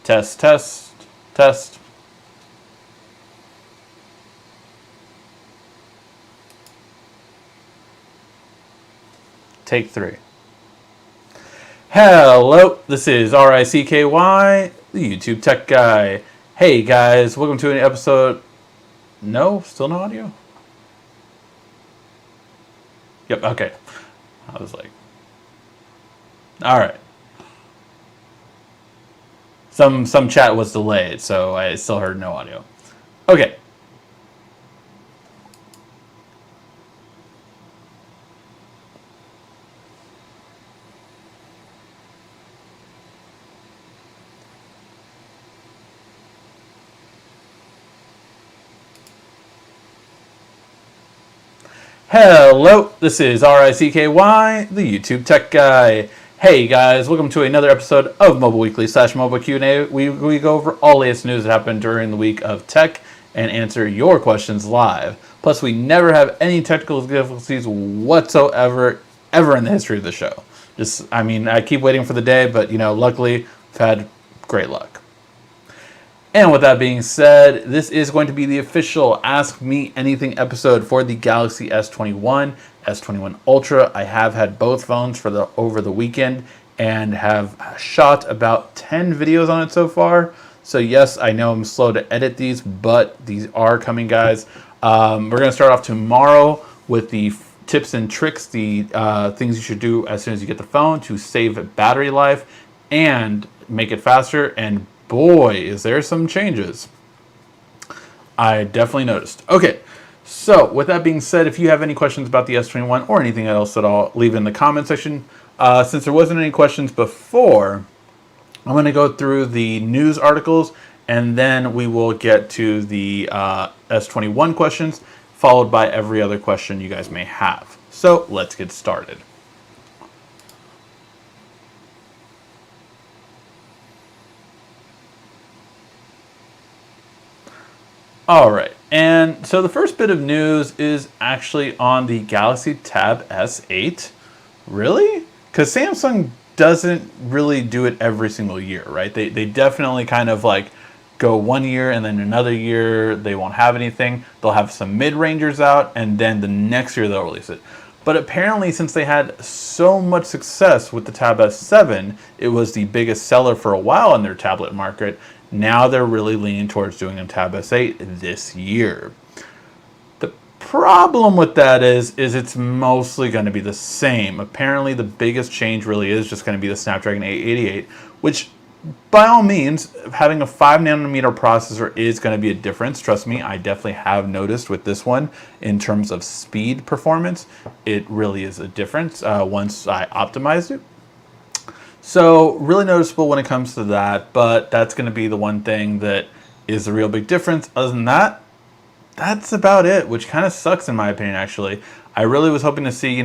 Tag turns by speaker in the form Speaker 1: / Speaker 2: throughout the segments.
Speaker 1: Test, test, test. Take 3. Hello, this is RICKY, the YouTube Tech Guy. Hey guys, welcome to an episode. No? Still no audio? Yep, okay. I was like, alright. Some chat was delayed, so I still heard no audio. Okay. Hello, this is RICKY, the YouTube Tech Guy. Hey guys, welcome to another episode of Mobile Weekly / Mobile Q&A. We go over all latest news that happened during the week of tech and answer your questions live. Plus, we never have any technical difficulties whatsoever ever in the history of the show. I keep waiting for the day, but luckily, we've had great luck. And with that being said, this is going to be the official Ask Me Anything episode for the Galaxy S21, S21 Ultra. I have had both phones over the weekend and have shot about 10 videos on it so far. So yes, I know I'm slow to edit these, but these are coming, guys. We're going to start off tomorrow with the tips and tricks, the things you should do as soon as you get the phone to save battery life and make it faster. And boy, is there some changes. I definitely noticed. Okay, so with that being said, if you have any questions about the S21 or anything else at all, leave it in the comment section. Since there wasn't any questions before, I'm going to go through the news articles, and then we will get to the S21 questions, followed by every other question you guys may have. So let's get started. All right, and so the first bit of news is actually on the Galaxy Tab S8. Really? Because Samsung doesn't really do it every single year, right? They definitely kind of like go 1 year and then another year they won't have anything. They'll have some mid-rangers out, and then the next year they'll release it. But apparently, since they had so much success with the Tab S7, it was the biggest seller for a while in their tablet market. Now they're really leaning towards doing a Tab S8 this year. The problem with that is it's mostly going to be the same. Apparently, the biggest change really is just going to be the Snapdragon 888, which, by all means, having a 5nm processor is going to be a difference. Trust me, I definitely have noticed with this one in terms of speed performance. It really is a difference once I optimized it. So really noticeable when it comes to that, but that's going to be the one thing that is the real big difference. Other than that, that's about it, which kind of sucks in my opinion, actually. I really was hoping to see,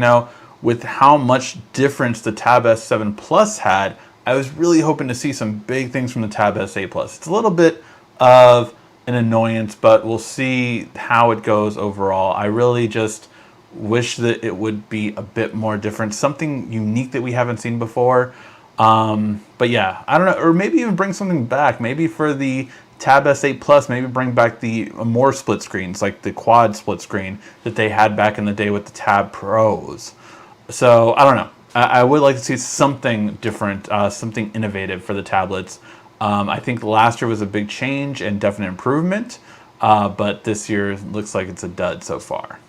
Speaker 1: with how much difference the Tab S7 Plus had, I was really hoping to see some big things from the Tab S8 Plus. It's a little bit of an annoyance, but we'll see how it goes overall. I really just wish that it would be a bit more different, something unique that we haven't seen before. But yeah, I don't know, or maybe even bring something back. Maybe for the Tab S8 Plus, maybe bring back the more split screens, like the quad split screen that they had back in the day with the Tab Pros. So I don't know. I would like to see something different, something innovative for the tablets. I think last year was a big change and definite improvement, but this year looks like it's a dud so far.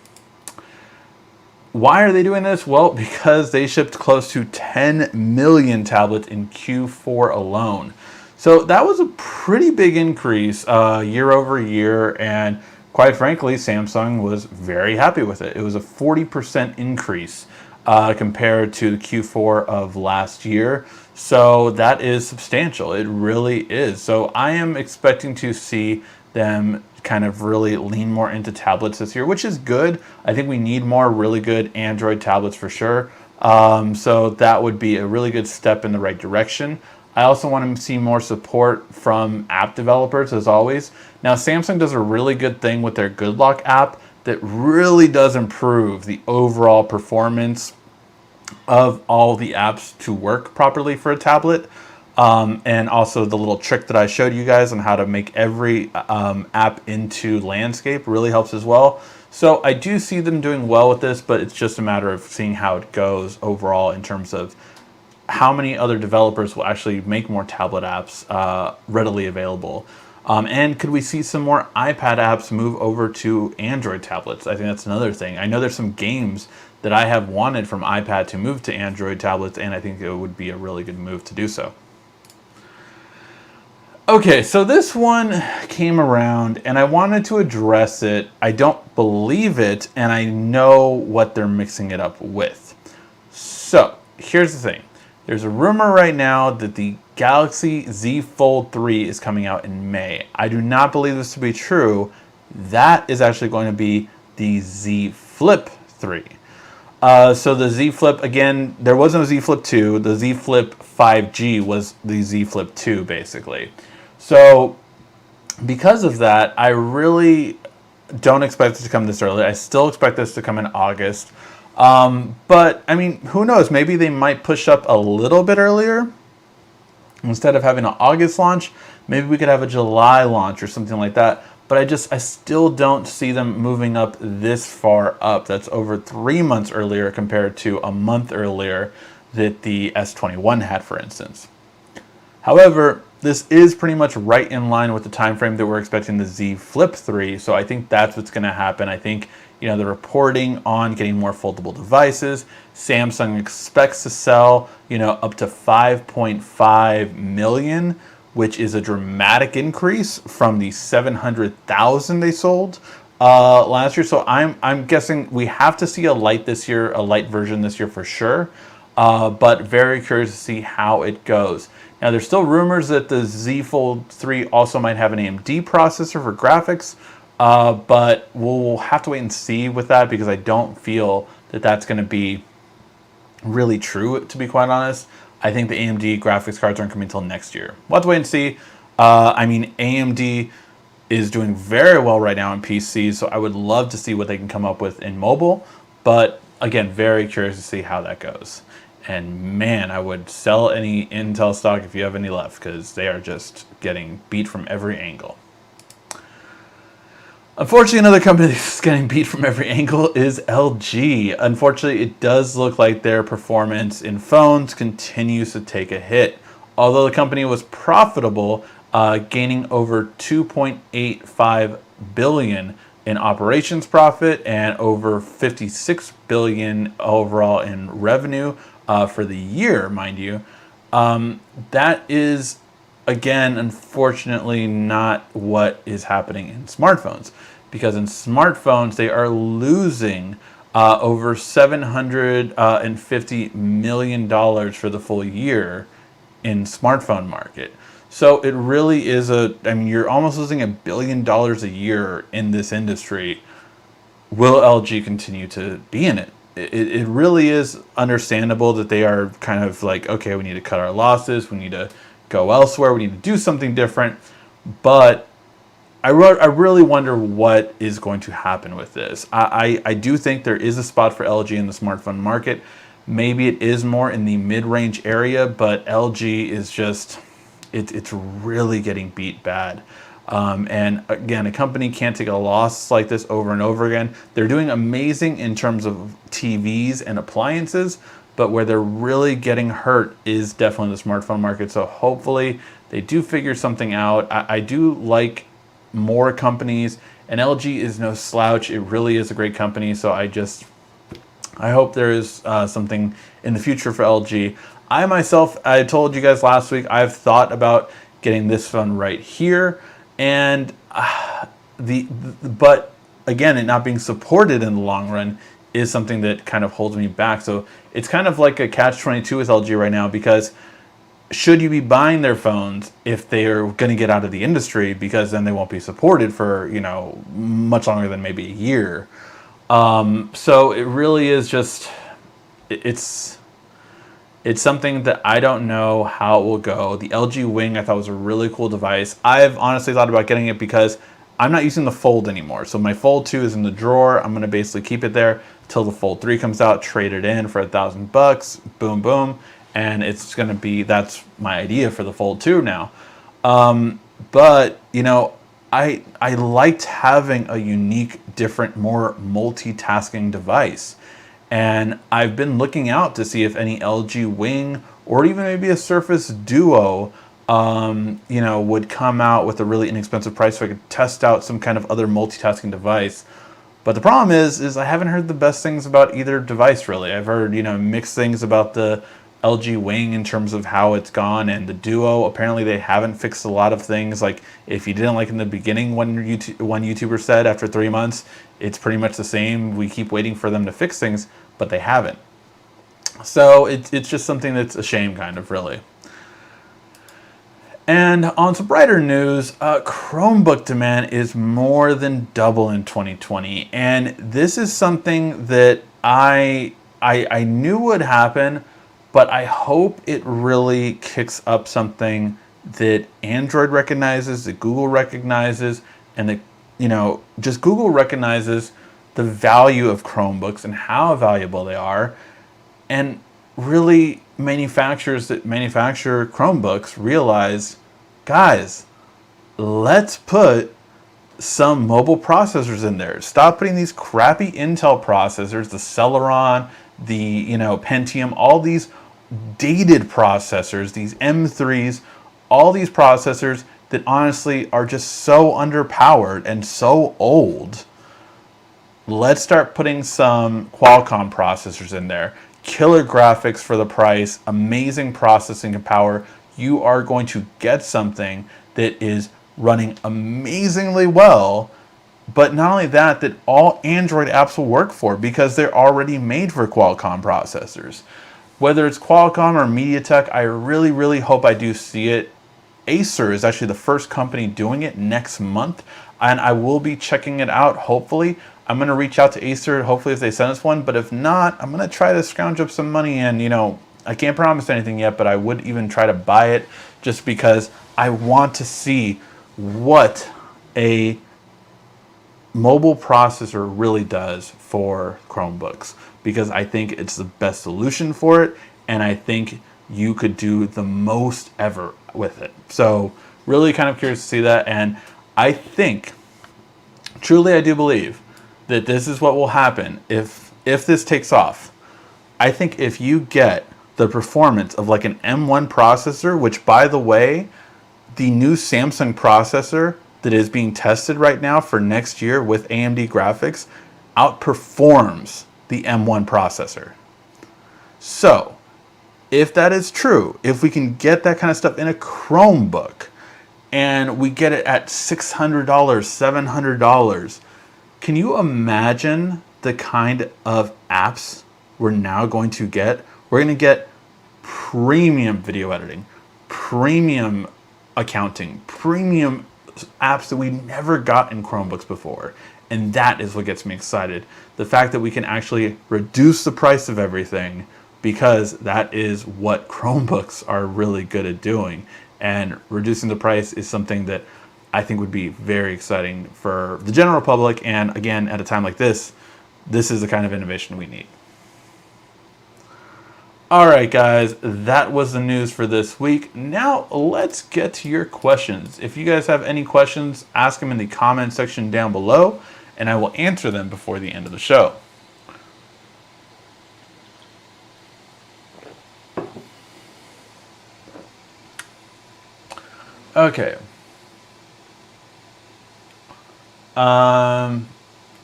Speaker 1: Why are they doing this? Well, because they shipped close to 10 million tablets in Q4 alone. So that was a pretty big increase year over year, and quite frankly, Samsung was very happy with it. It was a 40% increase compared to the Q4 of last year. So that is substantial. It really is. So I am expecting to see them kind of really lean more into tablets this year, which is good. I think we need more really good Android tablets for sure. So that would be a really good step in the right direction. I also want to see more support from app developers, as always. Now, Samsung does a really good thing with their Good Lock app that really does improve the overall performance of all the apps to work properly for a tablet. And also the little trick that I showed you guys on how to make every app into landscape really helps as well. So I do see them doing well with this, but it's just a matter of seeing how it goes overall in terms of how many other developers will actually make more tablet apps readily available. And could we see some more iPad apps move over to Android tablets? I think that's another thing. I know there's some games that I have wanted from iPad to move to Android tablets, and I think it would be a really good move to do so. Okay, so this one came around and I wanted to address it. I don't believe it, and I know what they're mixing it up with. So here's the thing. There's a rumor right now that the Galaxy Z Fold 3 is coming out in May. I do not believe this to be true. That is actually going to be the Z Flip 3. So the Z Flip, again, there was no Z Flip 2. The Z Flip 5G was the Z Flip 2, basically. So because of that, I really don't expect it to come this early. I still expect this to come in August. But, I mean, who knows? Maybe they might push up a little bit earlier. Instead of having an August launch, maybe we could have a July launch or something like that. But I still don't see them moving up this far up. That's over 3 months earlier compared to a month earlier that the S21 had, for instance. However, this is pretty much right in line with the time frame that we're expecting the Z Flip 3, so I think that's what's going to happen. I think, the reporting on getting more foldable devices, Samsung expects to sell, up to 5.5 million, which is a dramatic increase from the 700,000 they sold last year. So I'm guessing we have to see a light this year, a light version this year for sure, but very curious to see how it goes. Now, there's still rumors that the Z Fold 3 also might have an AMD processor for graphics, but we'll have to wait and see with that because I don't feel that that's going to be really true, to be quite honest. I think the AMD graphics cards aren't coming until next year. We'll have to wait and see. I mean, AMD is doing very well right now in PCs, so I would love to see what they can come up with in mobile. But again, very curious to see how that goes. And man, I would sell any Intel stock if you have any left because they are just getting beat from every angle. Unfortunately, another company that's getting beat from every angle is LG. Unfortunately, it does look like their performance in phones continues to take a hit. Although the company was profitable, gaining over $2.85 billion in operations profit and over $56 billion overall in revenue for the year, mind you. That is, again, unfortunately not what is happening in smartphones. Because in smartphones, they are losing over $750 million for the full year in smartphone market. So it really is you're almost losing $1 billion a year in this industry. Will LG continue to be in it? It really is understandable that they are kind of like, okay, we need to cut our losses, we need to go elsewhere, we need to do something different. But I really wonder what is going to happen with this. I do think there is a spot for LG in the smartphone market. Maybe it is more in the mid-range area, but LG is just, it's really getting beat bad. And again, a company can't take a loss like this over and over again. They're doing amazing in terms of TVs and appliances, but where they're really getting hurt is definitely the smartphone market. So hopefully they do figure something out. I do like more companies, and LG is no slouch. It really is a great company. So I hope there is something in the future for LG. I myself, I told you guys last week, I've thought about getting this phone right here. And but again, it not being supported in the long run is something that kind of holds me back. So it's kind of like a catch-22 with LG right now, because should you be buying their phones if they are going to get out of the industry, because then they won't be supported for, much longer than maybe a year. So it really is just, it's something that I don't know how it will go. The LG Wing I thought was a really cool device. I've honestly thought about getting it because I'm not using the Fold anymore. So my Fold 2 is in the drawer. I'm going to basically keep it there till the Fold 3 comes out, trade it in for $1,000, boom, boom. and it's going to be, that's my idea for the Fold 2 now. But you know, I liked having a unique, different, more multitasking device. And I've been looking out to see if any LG Wing or even maybe a Surface Duo, you know, would come out with a really inexpensive price so I could test out some kind of other multitasking device. But the problem is I haven't heard the best things about either device, really. I've heard, you know, mixed things about the LG Wing in terms of how it's gone, and the Duo, apparently they haven't fixed a lot of things. Like, if you didn't like in the beginning, one YouTuber said after 3 months, it's pretty much the same. We keep waiting for them to fix things, but they haven't. So it's just something that's a shame, kind of, really. And on some brighter news, Chromebook demand is more than double in 2020. And this is something that I knew would happen, but I hope it really kicks up something that Android recognizes, that Google recognizes, and that, you know, just Google recognizes the value of Chromebooks and how valuable they are. And really, manufacturers that manufacture Chromebooks realize, guys, let's put some mobile processors in there. Stop putting these crappy Intel processors, the Celeron, the, you know, Pentium, all these dated processors, these M3s, all these processors that honestly are just so underpowered and so old. Let's start putting some Qualcomm processors in there. Killer graphics for the price, amazing processing power. You are going to get something that is running amazingly well, but not only that, that all Android apps will work for because they're already made for Qualcomm processors. Whether it's Qualcomm or MediaTek, I really, really hope I do see it. Acer is actually the first company doing it next month, and I will be checking it out, hopefully. I'm going to reach out to Acer, hopefully if they send us one, but if not, I'm going to try to scrounge up some money, and, you know, I can't promise anything yet, but I would even try to buy it just because I want to see what a mobile processor really does for Chromebooks, because I think it's the best solution for it, and I think you could do the most ever with it. So really kind of curious to see that, and I think, truly I do believe, that this is what will happen if this takes off. I think if you get the performance of like an M1 processor, which, by the way, the new Samsung processor that is being tested right now for next year with AMD graphics outperforms the M1 processor. So, if that is true, if we can get that kind of stuff in a Chromebook, and we get it at $600, $700, can you imagine the kind of apps we're now going to get? We're going to get premium video editing, premium accounting, premium apps that we never got in Chromebooks before. And that is what gets me excited. The fact that we can actually reduce the price of everything, because that is what Chromebooks are really good at doing. And reducing the price is something that I think would be very exciting for the general public. And again, at a time like this is the kind of innovation we need. All right, guys, that was the news for this week. Now let's get to your questions. If you guys have any questions, ask them in the comment section down below, and I will answer them before the end of the show. Okay.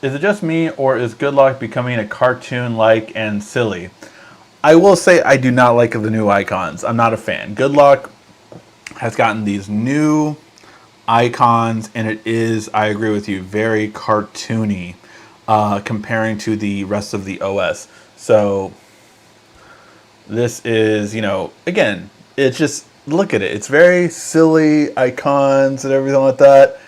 Speaker 1: Is it just me, or is Good Luck becoming a cartoon-like and silly? I will say I do not like the new icons. I'm not a fan. Good Luck has gotten these new icons, and it is, I agree with you, very cartoony comparing to the rest of the OS. So this is, you know, again, it's just, look at it. It's very silly icons and everything like that.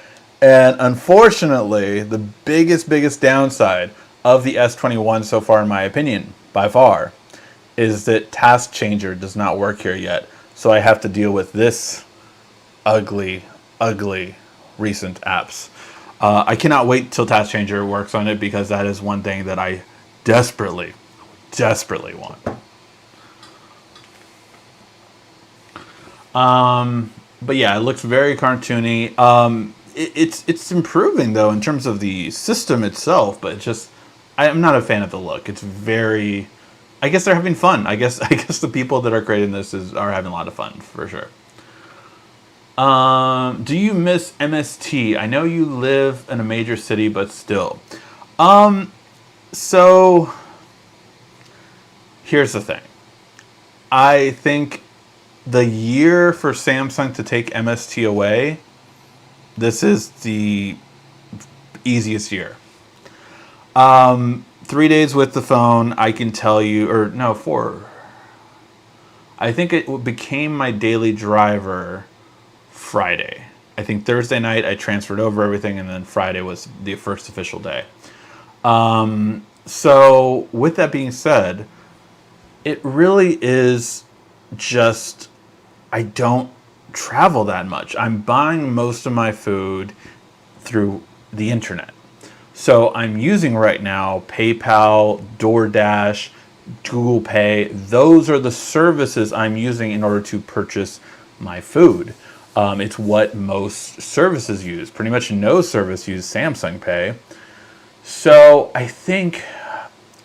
Speaker 1: And unfortunately, the biggest downside of the S21 so far, in my opinion, by far, is that Task Changer does not work here yet. So I have to deal with this ugly recent apps. I cannot wait till Task Changer works on it, because that is one thing that I desperately want. But yeah, it looks very cartoony. It's improving though in terms of the system itself, but I'm not a fan of the look. It's very, I guess they're having fun. I guess the people that are creating this are having a lot of fun for sure. Do you miss MST? I know you live in a major city, but still. So here's the thing. I think the year for Samsung to take MST away, this is the easiest year. 3 days with the phone, I can tell you, or no, 4. I think it became my daily driver Friday. I think Thursday night I transferred over everything, and then Friday was the first official day. So with that being said, it really is just, I don't travel that much. I'm buying most of my food through the internet. So I'm using right now PayPal, DoorDash, Google Pay. Those are the services I'm using in order to purchase my food. It's what most services use. Pretty much no service uses Samsung Pay. So I think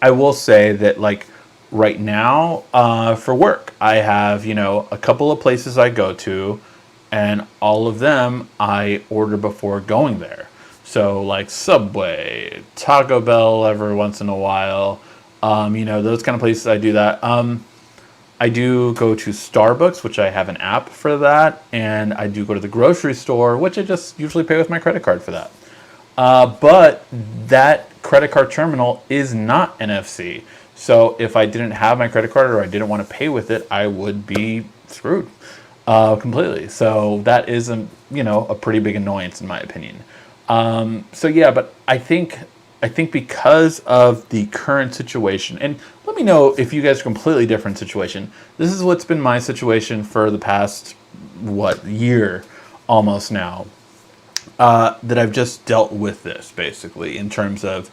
Speaker 1: I will say that, like, right now, for work, I have, a couple of places I go to, and all of them I order before going there. So like Subway, Taco Bell every once in a while, those kind of places I do that. I do go to Starbucks, which I have an app for that, and I do go to the grocery store, which I just usually pay with my credit card for that. But that credit card terminal is not NFC. So if I didn't have my credit card or I didn't want to pay with it, I would be screwed completely. So that is a pretty big annoyance in my opinion. So yeah, but I think because of the current situation, and let me know if you guys are completely different situation. This is what's been my situation for the past year almost now. That I've just dealt with this basically in terms of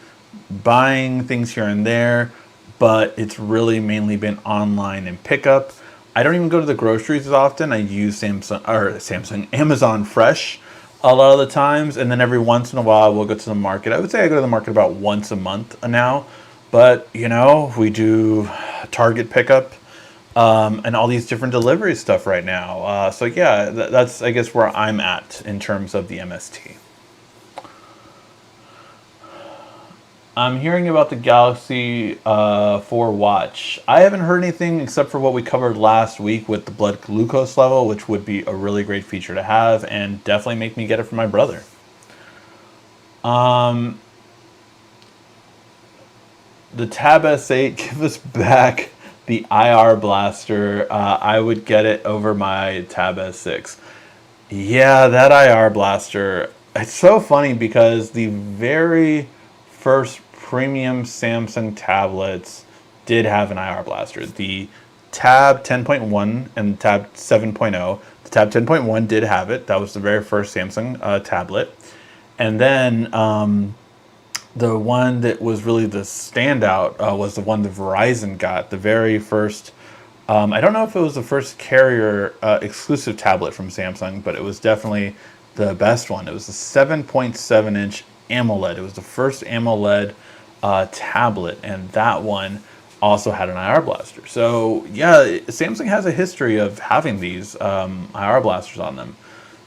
Speaker 1: buying things here and there, but it's really mainly been online and pickup. I don't even go to the groceries as often. I use Amazon Fresh a lot of the times, and then every once in a while we'll go to the market. I would say I go to the market about once a month now, but we do Target pickup and all these different delivery stuff right now. So yeah, that's I guess where I'm at in terms of the MST. I'm hearing about the Galaxy 4 watch. I haven't heard anything except for what we covered last week with the blood glucose level, which would be a really great feature to have and definitely make me get it for my brother. The Tab S8, give us back the IR blaster. I would get it over my Tab S6. Yeah, that IR blaster. It's so funny because the very first premium Samsung tablets did have an IR blaster. The Tab 10.1 and Tab 7.0. The Tab 10.1 did have it. That was the very first Samsung tablet. And then the one that was really the standout was the one that Verizon got. The very first, I don't know if it was the first carrier exclusive tablet from Samsung, but it was definitely the best one. It was the 7.7 inch AMOLED. It was the first AMOLED tablet, and that one also had an IR blaster. So yeah, Samsung has a history of having these IR blasters on them.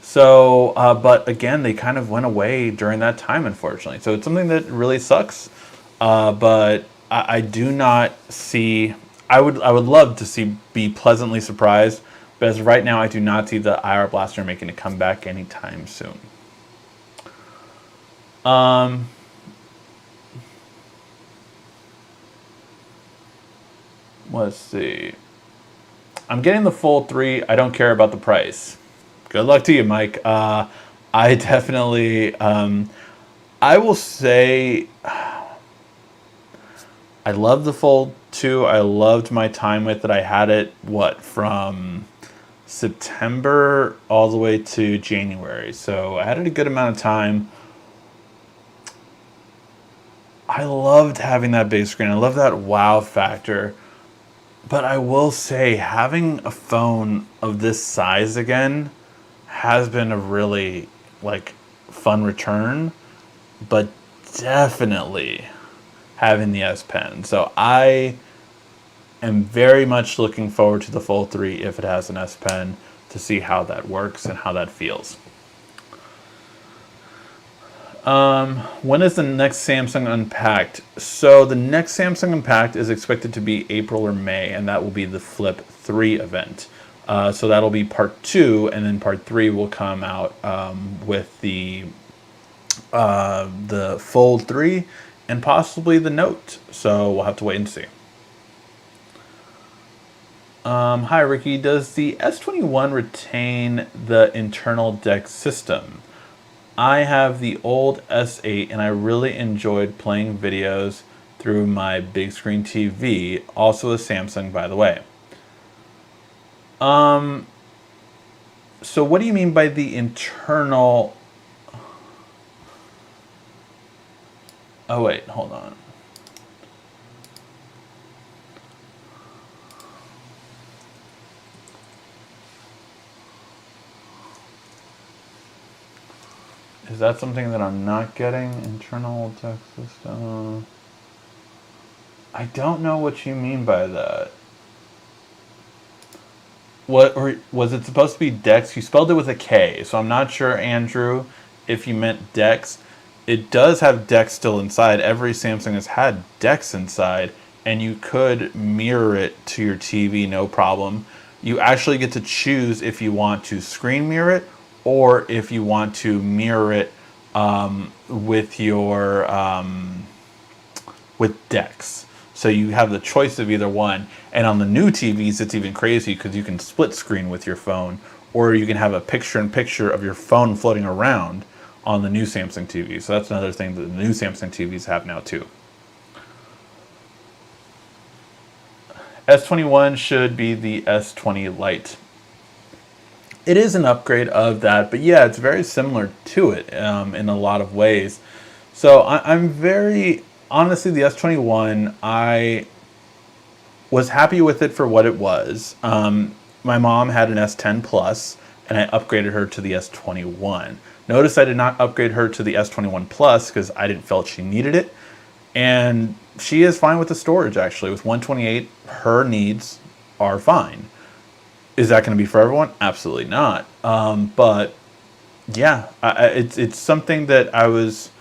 Speaker 1: So, but again, they kind of went away during that time, unfortunately. So it's something that really sucks. But I do not see. I would love to be pleasantly surprised, but as of right now, I do not see the IR blaster making a comeback anytime soon. Let's see. I'm getting the Fold 3. I don't care about the price. Good luck to you, Mike. I definitely, I will say, I love the Fold 2. I loved my time with it. I had it, from September all the way to January. So I had it a good amount of time. I loved having that big screen. I love that wow factor. But I will say, having a phone of this size again has been a really like fun return, but definitely having the S Pen. So I am very much looking forward to the Fold 3 if it has an S Pen to see how that works and how that feels. When is the next Samsung Unpacked? So the next Samsung Unpacked is expected to be April or May, and that will be the Flip 3 event. So that'll be part 2, and then part 3 will come out with the Fold 3 and possibly the Note. So we'll have to wait and see. Hi Ricky, does the S21 retain the internal DeX system? I have the old S8 and I really enjoyed playing videos through my big screen TV, also a Samsung by the way. So what do you mean by the internal? Oh wait, hold on. Is that something that I'm not getting? Internal text system. I don't know what you mean by that. What, or was it supposed to be Dex? You spelled it with a K, so I'm not sure, Andrew, if you meant Dex. It does have Dex still inside. Every Samsung has had Dex inside, and you could mirror it to your TV, no problem. You actually get to choose if you want to screen mirror it or if you want to mirror it with your with Dex. So you have the choice of either one. And on the new TVs, it's even crazy because you can split screen with your phone, or you can have a picture-in-picture of your phone floating around on the new Samsung TV. So that's another thing that the new Samsung TVs have now too. S21 should be the S20 Lite. It is an upgrade of that, but yeah, it's very similar to it in a lot of ways. So I'm very, honestly, the S21, I was happy with it for what it was. My mom had an S10 Plus, and I upgraded her to the S21. Notice I did not upgrade her to the S21 Plus because I didn't feel she needed it. And she is fine with the storage, actually. With 128, her needs are fine. Is that going to be for everyone? Absolutely not. But yeah, it's something that I was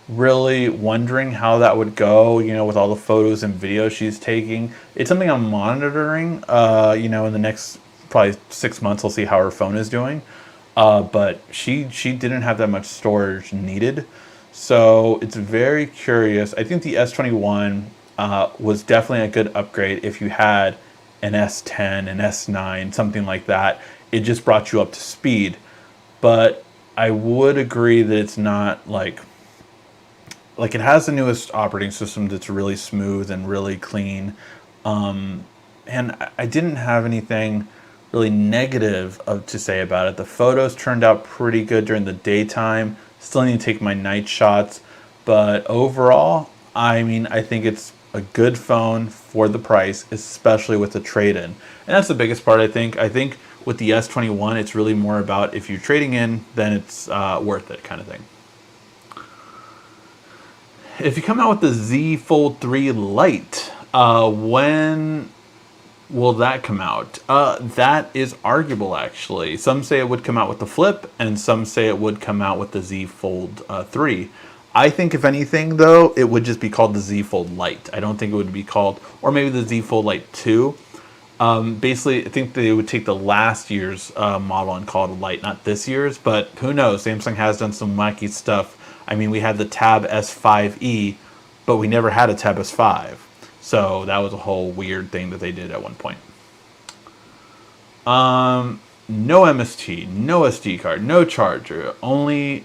Speaker 1: really wondering how that would go, you know, with all the photos and videos she's taking. It's something I'm monitoring, you know, in the next probably 6 months. I'll see how her phone is doing. But she didn't have that much storage needed. So it's very curious. I think the S21 was definitely a good upgrade if you had an S10, an S9, something like that. It just brought you up to speed. But I would agree that it's not like it has the newest operating system that's really smooth and really clean. And I didn't have anything really negative to say about it. The photos turned out pretty good during the daytime. Still need to take my night shots. But overall, I mean, I think it's a good phone for the price, especially with the trade-in. And that's the biggest part, I think. I think with the S21, it's really more about if you're trading in, then it's worth it kind of thing. If you come out with the Z Fold 3 Lite, when will that come out? That is arguable, actually. Some say it would come out with the Flip, and some say it would come out with the Z Fold 3. I think, if anything, though, it would just be called the Z Fold Lite. I don't think it would be called, or maybe the Z Fold Lite 2. Basically, I think they would take the last year's model and call it a Lite, not this year's, but who knows? Samsung has done some wacky stuff. I mean, we had the Tab S5e, but we never had a Tab S5. So that was a whole weird thing that they did at one point. No MST, no SD card, no charger. Only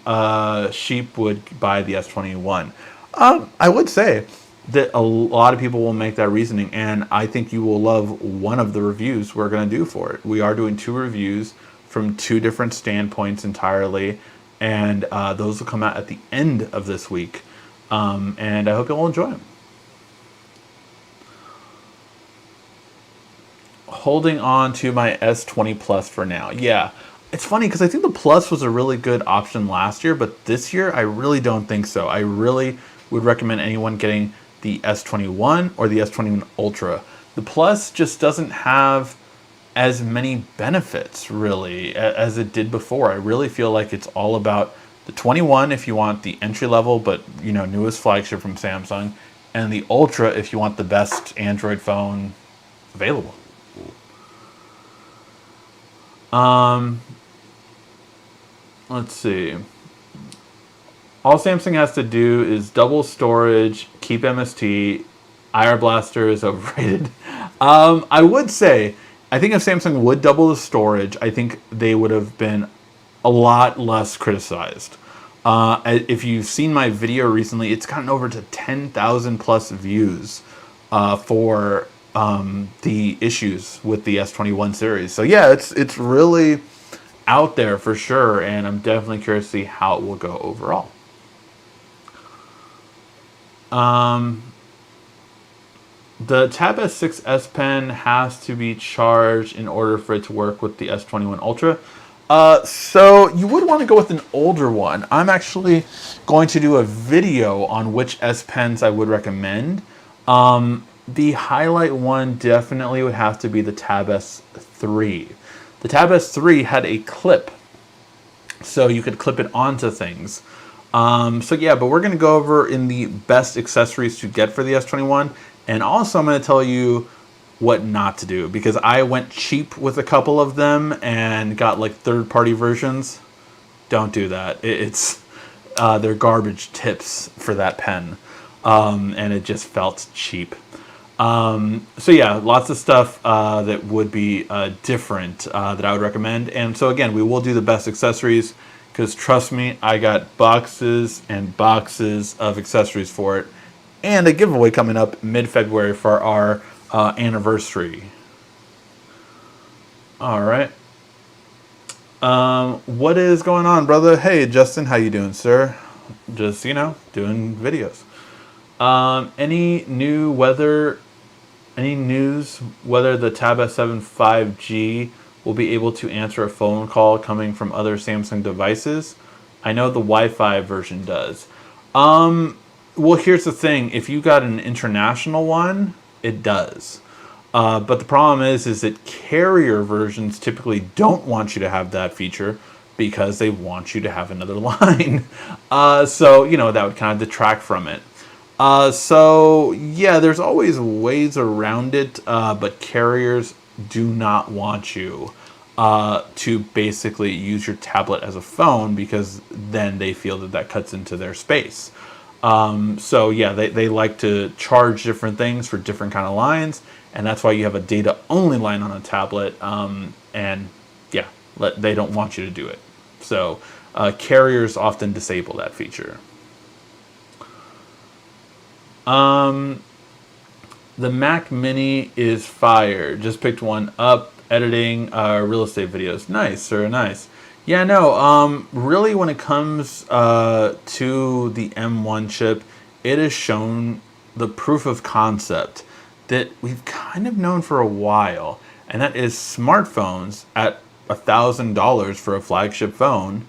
Speaker 1: sheep would buy the S21. I would say that a lot of people will make that reasoning, and I think you will love one of the reviews we're going to do for it. We are doing 2 reviews from 2 different standpoints entirely, and those will come out at the end of this week. And I hope you'll enjoy them. holding on to my S20 Plus for now. Yeah, it's funny because I think the Plus was a really good option last year, but this year I really don't think so. I really would recommend anyone getting the S21 or the S21 Ultra. The Plus just doesn't have as many benefits really as it did before. I really feel like it's all about the 21 if you want the entry level but newest flagship from Samsung, and the Ultra if you want the best Android phone available. Let's see. All Samsung has to do is double storage, keep MST. IR Blaster is overrated. I would say, I think if Samsung would double the storage, I think they would have been a lot less criticized. If you've seen my video recently, it's gotten over to 10,000 plus views for the issues with the S21 series. So yeah, it's really out there for sure, and I'm definitely curious to see how it will go overall. The Tab S6 S Pen has to be charged in order for it to work with the S21 Ultra. So you would want to go with an older one. I'm actually going to do a video on which S Pens I would recommend. The highlight one definitely would have to be the Tab S3. The Tab S3 had a clip, so you could clip it onto things. So yeah, but we're going to go over in the best accessories to get for the S21. And also I'm going to tell you what not to do, because I went cheap with a couple of them and got like third-party versions. Don't do that. They're garbage tips for that pen. And it just felt cheap. So yeah, lots of stuff that would be different that I would recommend. And so again, we will do the best accessories, because trust me, I got boxes and boxes of accessories for it, and a giveaway coming up mid-February for our anniversary. All right. What is going on, brother? Hey, Justin, how you doing, sir? Just, doing videos. Any news whether the Tab S7 5G will be able to answer a phone call coming from other Samsung devices? I know the Wi-Fi version does. Well, here's the thing. If you got an international one, it does. But the problem is that carrier versions typically don't want you to have that feature because they want you to have another line. So, that would kind of detract from it. So, yeah, there's always ways around it, but carriers do not want you to basically use your tablet as a phone, because then they feel that cuts into their space. So yeah, they like to charge different things for different kind of lines, and that's why you have a data only line on a tablet. And yeah, they don't want you to do it. So carriers often disable that feature. The Mac Mini is fire. Just picked one up, editing real estate videos. Nice, sir, nice. Yeah, no, really when it comes to the M1 chip, it has shown the proof of concept that we've kind of known for a while, and that is smartphones at $1,000 for a flagship phone,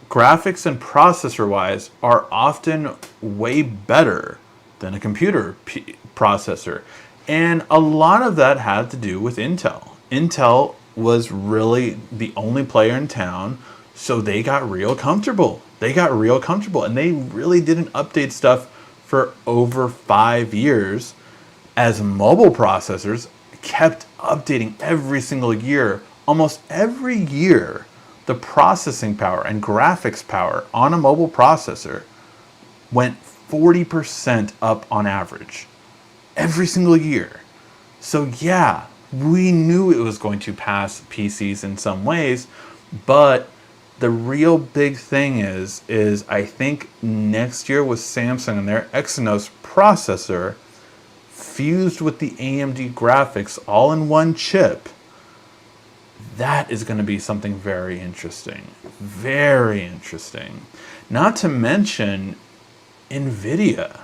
Speaker 1: graphics and processor-wise, are often way better than a computer processor. And a lot of that had to do with Intel. Intel was really the only player in town, so they got real comfortable. And they really didn't update stuff for over 5 years, as mobile processors kept updating every single year. Almost every year, the processing power and graphics power on a mobile processor went 40% up on average. Every single year. So yeah, we knew it was going to pass PCs in some ways, but the real big thing is I think next year with Samsung and their Exynos processor fused with the AMD graphics all in one chip, that is going to be something very interesting. Very interesting. Not to mention NVIDIA.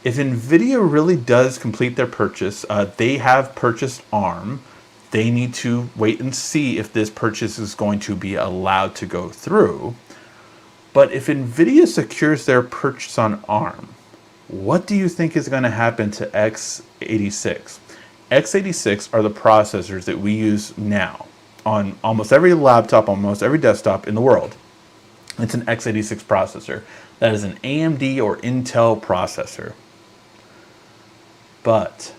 Speaker 1: If NVIDIA really does complete their purchase, they have purchased ARM. They need to wait and see if this purchase is going to be allowed to go through. But if NVIDIA secures their purchase on ARM, what do you think is going to happen to x86? x86 are the processors that we use now on almost every laptop, almost every desktop in the world. It's an x86 processor. That is an AMD or Intel processor. But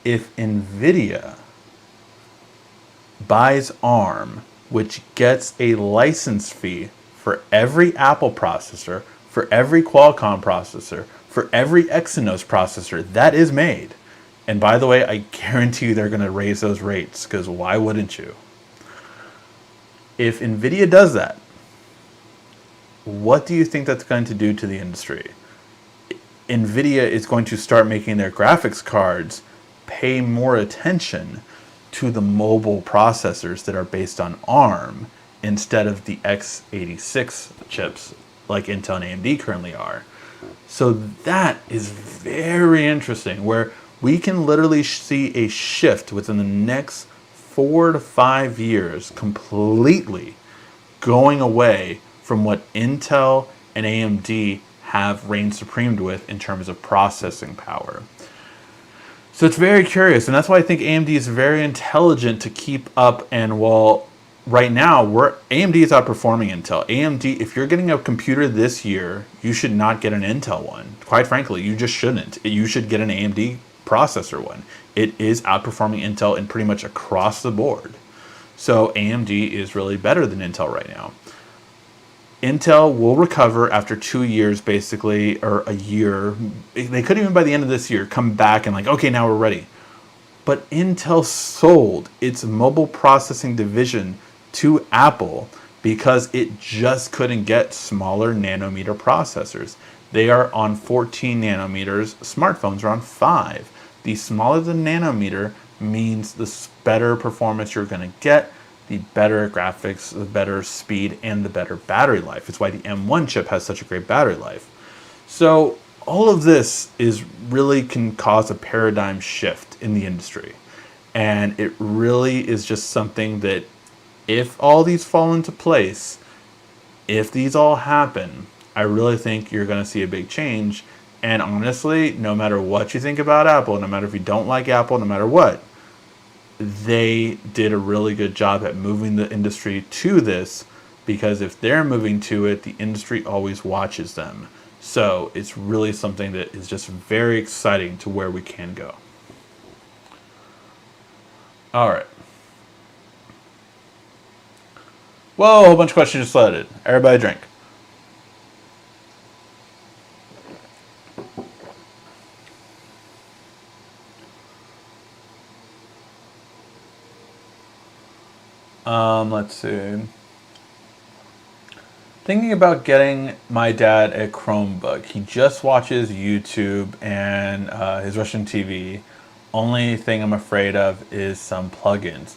Speaker 1: if NVIDIA buys ARM, which gets a license fee for every Apple processor, for every Qualcomm processor, for every Exynos processor that is made. And by the way, I guarantee you they're going to raise those rates, because why wouldn't you? If NVIDIA does that, what do you think that's going to do to the industry? NVIDIA is going to start making their graphics cards pay more attention to the mobile processors that are based on ARM instead of the x86 chips like Intel and AMD currently are. So that is very interesting, where we can literally see a shift within the next 4 to 5 years completely going away from what Intel and AMD have reigned supreme with in terms of processing power. So it's very curious, and that's why I think AMD is very intelligent to keep up. And while right now AMD is outperforming Intel. AMD, if you're getting a computer this year, you should not get an Intel one. Quite frankly, you just shouldn't. You should get an AMD processor one. It is outperforming Intel in pretty much across the board. So AMD is really better than Intel right now. Intel will recover after 2 years, basically, or a year. They could even by the end of this year come back and like, okay, now we're ready. But Intel sold its mobile processing division to Apple because it just couldn't get smaller nanometer processors. They are on 14 nanometers. Smartphones are on 5. The smaller the nanometer means the better performance you're going to get, the better graphics, the better speed, and the better battery life. It's why the M1 chip has such a great battery life. So all of this is really can cause a paradigm shift in the industry. And it really is just something that if all these fall into place, if these all happen, I really think you're going to see a big change. And honestly, no matter what you think about Apple, no matter if you don't like Apple, no matter what, they did a really good job at moving the industry to this, because if they're moving to it, the industry always watches them. So it's really something that is just very exciting to where we can go. All right. Whoa, a whole bunch of questions just flooded. Everybody drink. Let's see. Thinking about getting my dad a Chromebook. He just watches YouTube and his Russian TV. Only thing I'm afraid of is some plugins.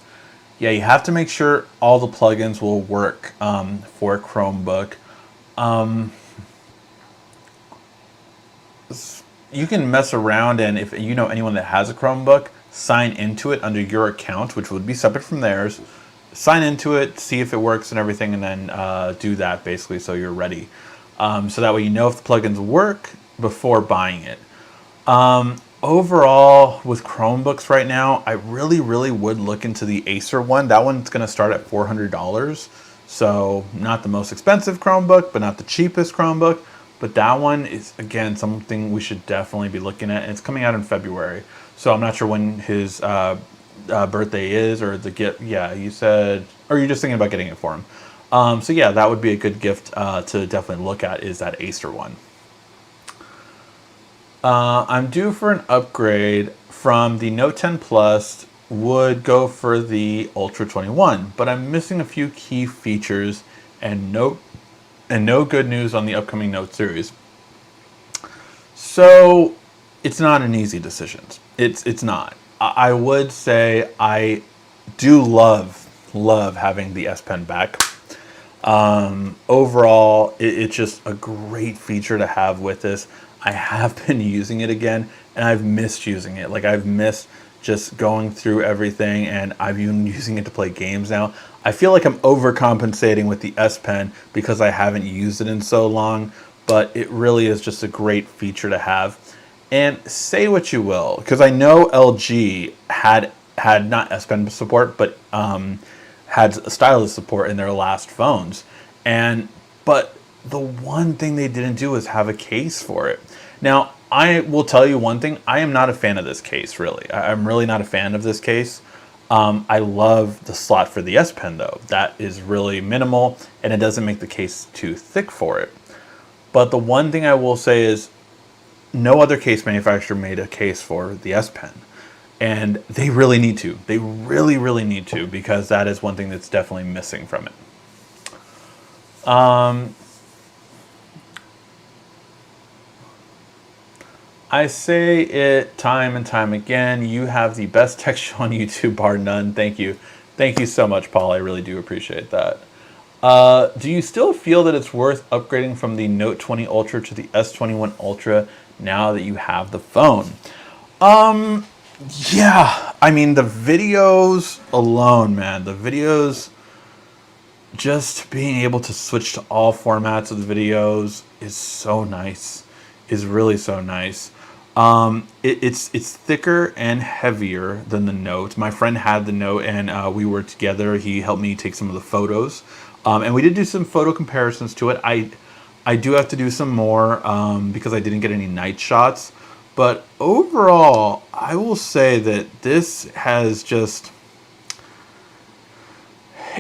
Speaker 1: Yeah, you have to make sure all the plugins will work for a Chromebook. You can mess around, and if you know anyone that has a Chromebook, sign into it under your account, which would be separate from theirs. Sign into it, see if it works and everything, and then do that basically so you're ready. So that way you know if the plugins work before buying it. Overall, with Chromebooks right now, I really would look into the Acer one. That one's going to start at $400. So not the most expensive Chromebook, but not the cheapest Chromebook. But that one is, again, something we should definitely be looking at. And it's coming out in February. So I'm not sure when his birthday is, or the gift. Yeah, you said, or you're just thinking about getting it for him. So yeah, that would be a good gift to definitely look at, is that Acer one. I'm due for an upgrade from the Note 10 Plus. Would go for the Ultra 21, but I'm missing a few key features and no good news on the upcoming Note series. So it's not an easy decision. It's not. I would say I do love having the S Pen back. Overall, it's just a great feature to have with this. I have been using it again, and I've missed using it. Like, I've missed just going through everything, and I've been using it to play games now. I feel like I'm overcompensating with the S Pen because I haven't used it in so long, but it really is just a great feature to have. And say what you will, because I know LG had not S Pen support, but had stylus support in their last phones, but the one thing they didn't do was have a case for it. Now, I will tell you one thing: I am not a fan of this case. Really, I'm really not a fan of this case. I love the slot for the S Pen though. That is really minimal, and it doesn't make the case too thick for it. But the one thing I will say is, no other case manufacturer made a case for the S Pen. And they really need to. They really, really need to, because that is one thing that's definitely missing from it. I say it time and time again. You have the best texture on YouTube, bar none. Thank you. Thank you so much, Paul. I really do appreciate that. Do you still feel that it's worth upgrading from the Note 20 Ultra to the S21 Ultra now that you have the phone? Yeah, I mean, the videos alone, man, the videos, just being able to switch to all formats of the videos is so nice, is really so nice. It's thicker and heavier than the Note. My friend had the Note, and we were together. He helped me take some of the photos, and we did do some photo comparisons to it. I do have to do some more because I didn't get any night shots. But overall, I will say that this has just...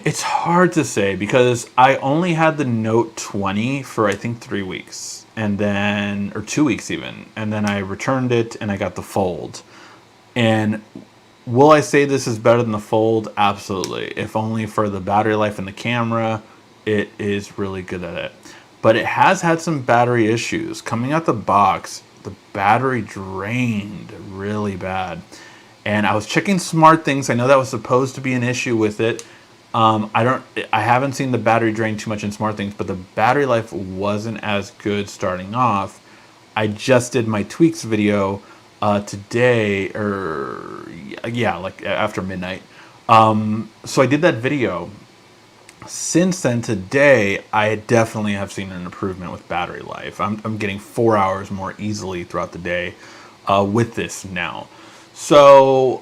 Speaker 1: It's hard to say because I only had the Note 20 for I think 3 weeks, and then, or 2 weeks even, and then I returned it and I got the Fold. And will I say this is better than the Fold? Absolutely. If only for the battery life and the camera, it is really good at it. But it has had some battery issues. Coming out the box, the battery drained really bad. And I was checking SmartThings. I know that was supposed to be an issue with it. I haven't seen the battery drain too much in SmartThings, but the battery life wasn't as good starting off. I just did my tweaks video today, or yeah, like after midnight. So I did that video. Since then, today, I definitely have seen an improvement with battery life. I'm getting 4 hours more easily throughout the day with this now. So,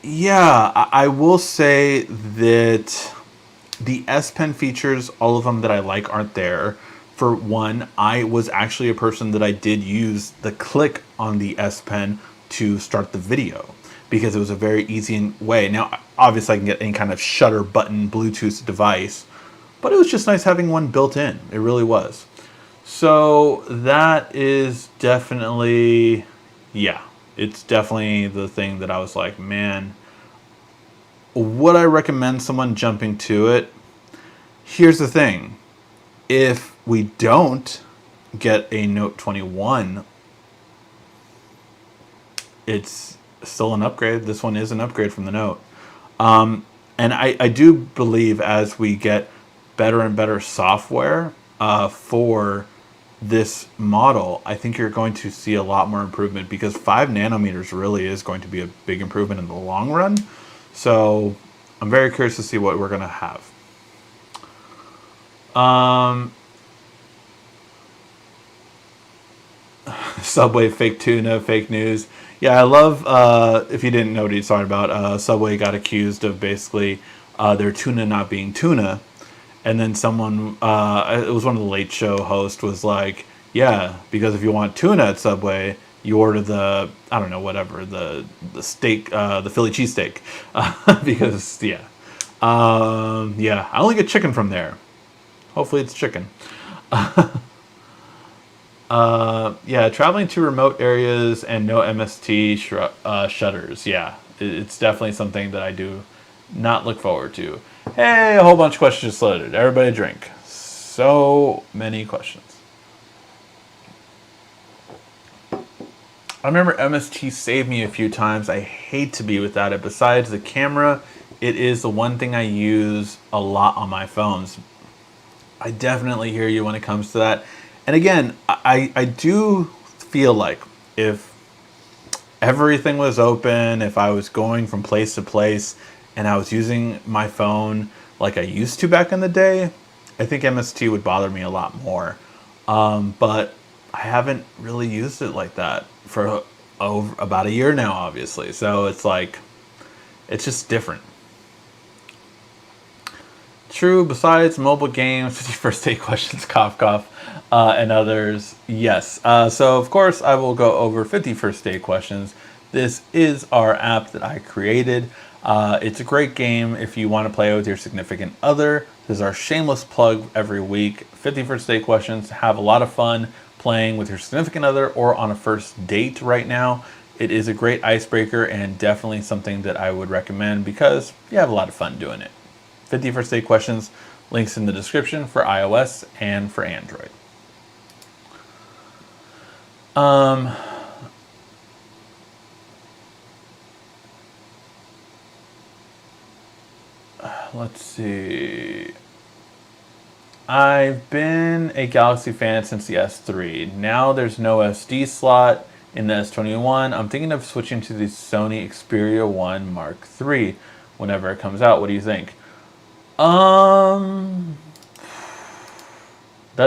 Speaker 1: yeah, I will say that the S Pen features, all of them that I like, aren't there. For one, I was actually a person that I did use the click on the S Pen to start the video, because it was a very easy way. Now, obviously I can get any kind of shutter button Bluetooth device, but it was just nice having one built in. It really was. So that is definitely, yeah, it's definitely the thing that I was like, man, would I recommend someone jumping to it? Here's the thing. If we don't get a Note 21, it's still an upgrade. This one is an upgrade from the Note. And I do believe as we get better and better software for this model, I think you're going to see a lot more improvement, because 5 nanometers really is going to be a big improvement in the long run. So I'm very curious to see what we're going to have. Subway fake tuna, fake news. Yeah, I love, if you didn't know what he's talking about, Subway got accused of basically their tuna not being tuna. And then someone, it was one of the Late Show hosts, was like, yeah, because if you want tuna at Subway, you order the, I don't know, whatever, the steak, the Philly cheesesteak. Because, yeah. Yeah, I only get chicken from there. Hopefully it's chicken. Yeah, traveling to remote areas and no MST shutters. Yeah, it's definitely something that I do not look forward to. Hey, a whole bunch of questions just loaded. Everybody drink. So many questions. I remember MST saved me a few times. I hate to be without it. Besides the camera, it is the one thing I use a lot on my phones. I definitely hear you when it comes to that. And again, I do feel like if everything was open, if I was going from place to place and I was using my phone like I used to back in the day, I think MST would bother me a lot more. But I haven't really used it like that for about a year now, obviously. So it's like, it's just different. True, besides mobile games, 51st Date Questions, cough cough, and others, yes. So of course I will go over 51st Date Questions. This is our app that I created. It's a great game if you want to play with your significant other. This is our shameless plug every week. 51st Date Questions. Have a lot of fun playing with your significant other or on a first date right now. It is a great icebreaker and definitely something that I would recommend because you have a lot of fun doing it. 51st Date Questions, links in the description for iOS and for Android. Let's see. I've been a Galaxy fan since the S3. Now there's no SD slot in the S21. I'm thinking of switching to the Sony Xperia 1 Mark III whenever it comes out. What do you think? That's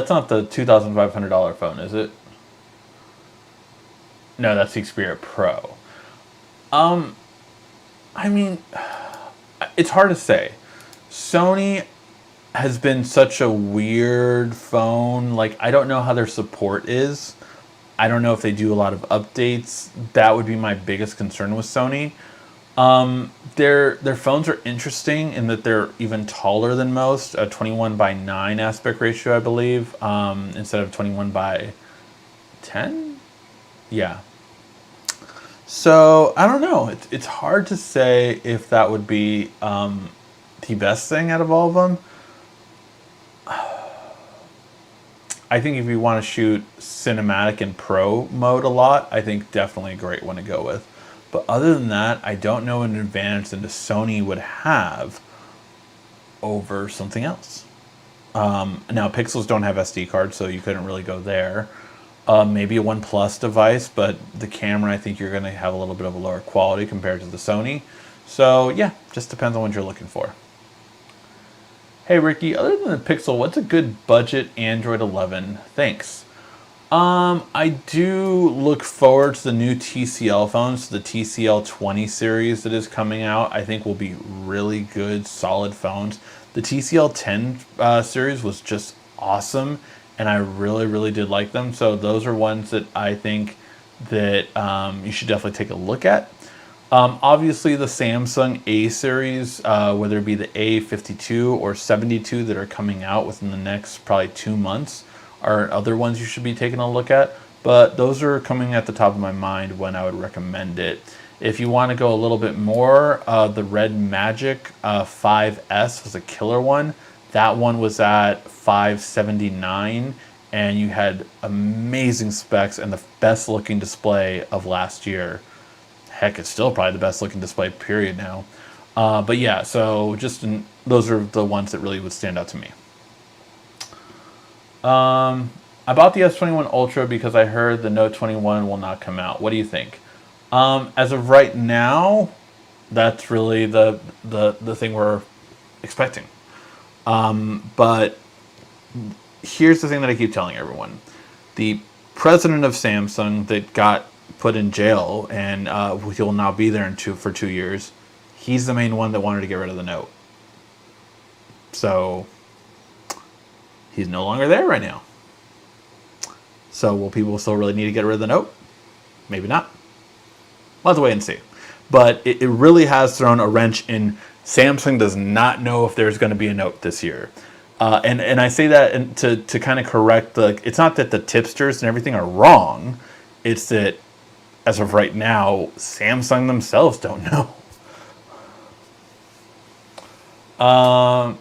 Speaker 1: not the $2,500 phone, is it? No, that's the Xperia Pro. I mean, it's hard to say. Sony has been such a weird phone. Like, I don't know how their support is. I don't know if they do a lot of updates. That would be my biggest concern with Sony. Their phones are interesting in that they're even taller than most, a 21:9 aspect ratio, I believe, instead of 21:10. Yeah. So I don't know. It's hard to say if that would be the best thing out of all of them. I think if you want to shoot cinematic and pro mode a lot, I think definitely a great one to go with. But other than that, I don't know an advantage that the Sony would have over something else. Now, Pixels don't have SD cards, so you couldn't really go there. Maybe a OnePlus device, but the camera, I think you're going to have a little bit of a lower quality compared to the Sony. So, yeah, just depends on what you're looking for. Hey, Ricky, other than the Pixel, what's a good budget Android 11? Thanks. I do look forward to the new TCL phones. The TCL 20 series that is coming out, I think will be really good, solid phones. The TCL 10 series was just awesome, and I really, really did like them. So those are ones that I think that you should definitely take a look at. Obviously, the Samsung A series, whether it be the A52 or 72 that are coming out within the next probably 2 months, are other ones you should be taking a look at. But those are coming at the top of my mind when I would recommend it. If you want to go a little bit more, the Red Magic 5S was a killer one. That one was at $579, and you had amazing specs and the best looking display of last year. Heck, it's still probably the best looking display period now. But yeah, so those are the ones that really would stand out to me. I bought the S21 Ultra because I heard the Note 21 will not come out. What do you think? As of right now, that's really the thing we're expecting. But here's the thing that I keep telling everyone. The president of Samsung that got put in jail and he'll now be there for 2 years, he's the main one that wanted to get rid of the Note. So he's no longer there right now. So will people still really need to get rid of the Note? Maybe not. We'll have to wait and see. But it really has thrown a wrench in. Samsung does not know if there's going to be a Note this year. And I say that to kind of correct it's not that the tipsters and everything are wrong. It's that as of right now, Samsung themselves don't know.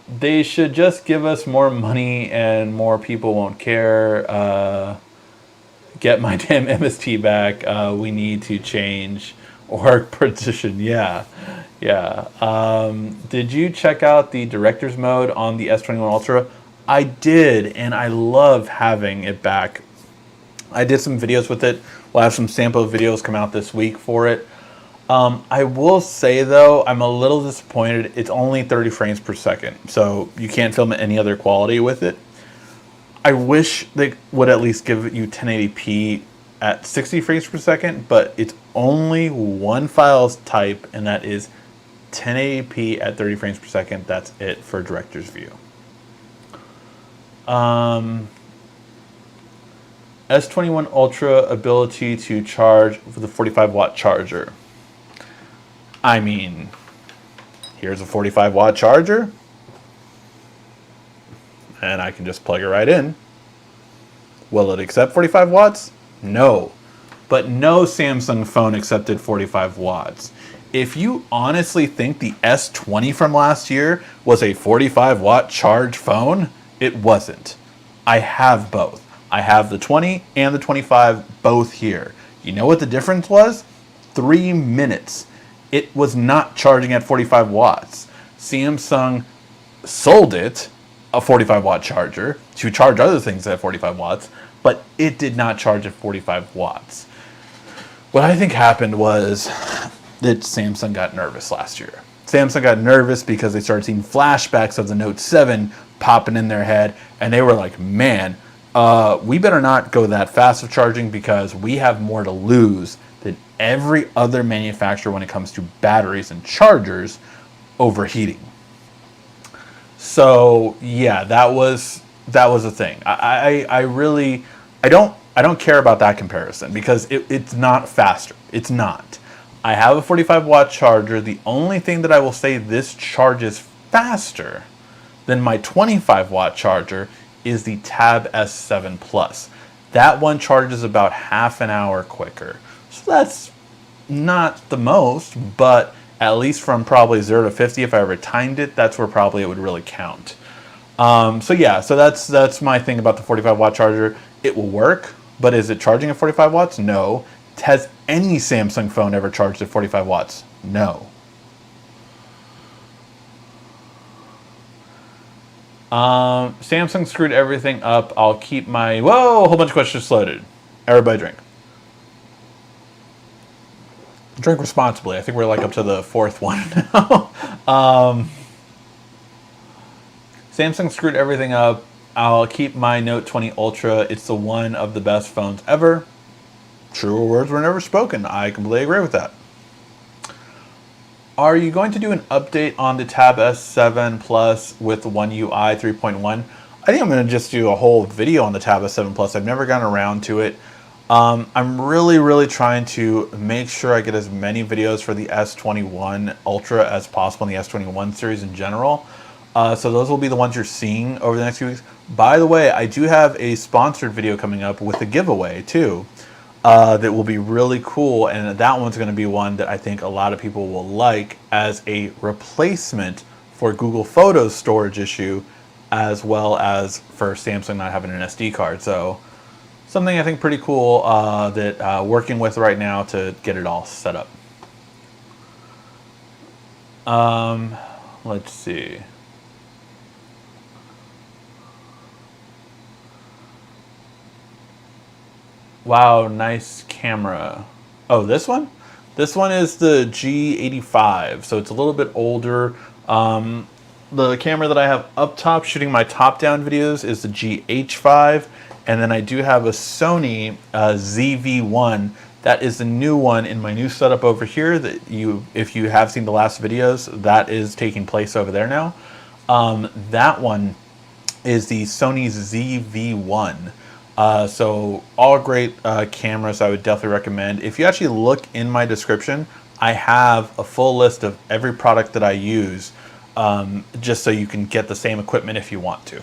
Speaker 1: They should just give us more money and more people won't care. Get my damn MST back. We need to change or partition. Yeah. Did you check out the director's mode on the S21 Ultra? I did, and I love having it back. I did some videos with it. We'll have some sample videos come out this week for it. I will say though, I'm a little disappointed. It's only 30 frames per second, so you can't film any other quality with it. I wish they would at least give you 1080p at 60 frames per second, but it's only one file type, and that is 1080p at 30 frames per second. That's it for director's view. S21 Ultra ability to charge with a 45-watt charger. I mean, here's a 45-watt charger, and I can just plug it right in. Will it accept 45 watts? No. But no Samsung phone accepted 45 watts. If you honestly think the S20 from last year was a 45-watt charge phone, it wasn't. I have both. I have the 20 and the 25 both here. You know what the difference was? 3 minutes. It was not charging at 45 watts. Samsung sold it a 45-watt charger to charge other things at 45 watts, but it did not charge at 45 watts. What I think happened was that Samsung got nervous last year. Samsung got nervous because they started seeing flashbacks of the Note 7 popping in their head, and they were like, man, we better not go that fast of charging because we have more to lose than every other manufacturer when it comes to batteries and chargers overheating. So yeah, that was a thing. I don't care about that comparison because it's not faster. It's not. I have a 45-watt charger. The only thing that I will say this charges faster than my 25-watt charger is the Tab S7 Plus. That one charges about half an hour quicker. So that's not the most, but at least from probably 0 to 50, if I ever timed it, that's where probably it would really count. So yeah, so that's my thing about the 45-watt charger. It will work, but is it charging at 45 watts? No. Has any Samsung phone ever charged at 45 watts? No. Samsung screwed everything up. I'll keep my... Whoa, a whole bunch of questions loaded. Everybody drink. Drink responsibly. I think we're like up to the 4th one now. Samsung screwed everything up. I'll keep my Note 20 Ultra. It's the one of the best phones ever. Truer words were never spoken. I completely agree with that. Are you going to do an update on the Tab S7 Plus with One UI 3.1? I think I'm going to just do a whole video on the Tab S7 Plus. I've never gotten around to it. I'm really trying to make sure I get as many videos for the S21 Ultra as possible in the S21 series in general. So those will be the ones you're seeing over the next few weeks. By the way, I do have a sponsored video coming up with a giveaway too. That will be really cool, and that one's going to be one that I think a lot of people will like as a replacement for Google Photos storage issue, as well as for Samsung not having an SD card. So something I think pretty cool that working with right now to get it all set up. Let's see. Wow, nice camera. Oh, this one? This one is the G85, so it's a little bit older. The camera that I have up top shooting my top-down videos is the GH5, and then I do have a Sony ZV-1. That is the new one in my new setup over here that if you have seen the last videos, that is taking place over there now. That one is the Sony ZV-1. So all great cameras I would definitely recommend. If you actually look in my description, I have a full list of every product that I use, just so you can get the same equipment if you want to.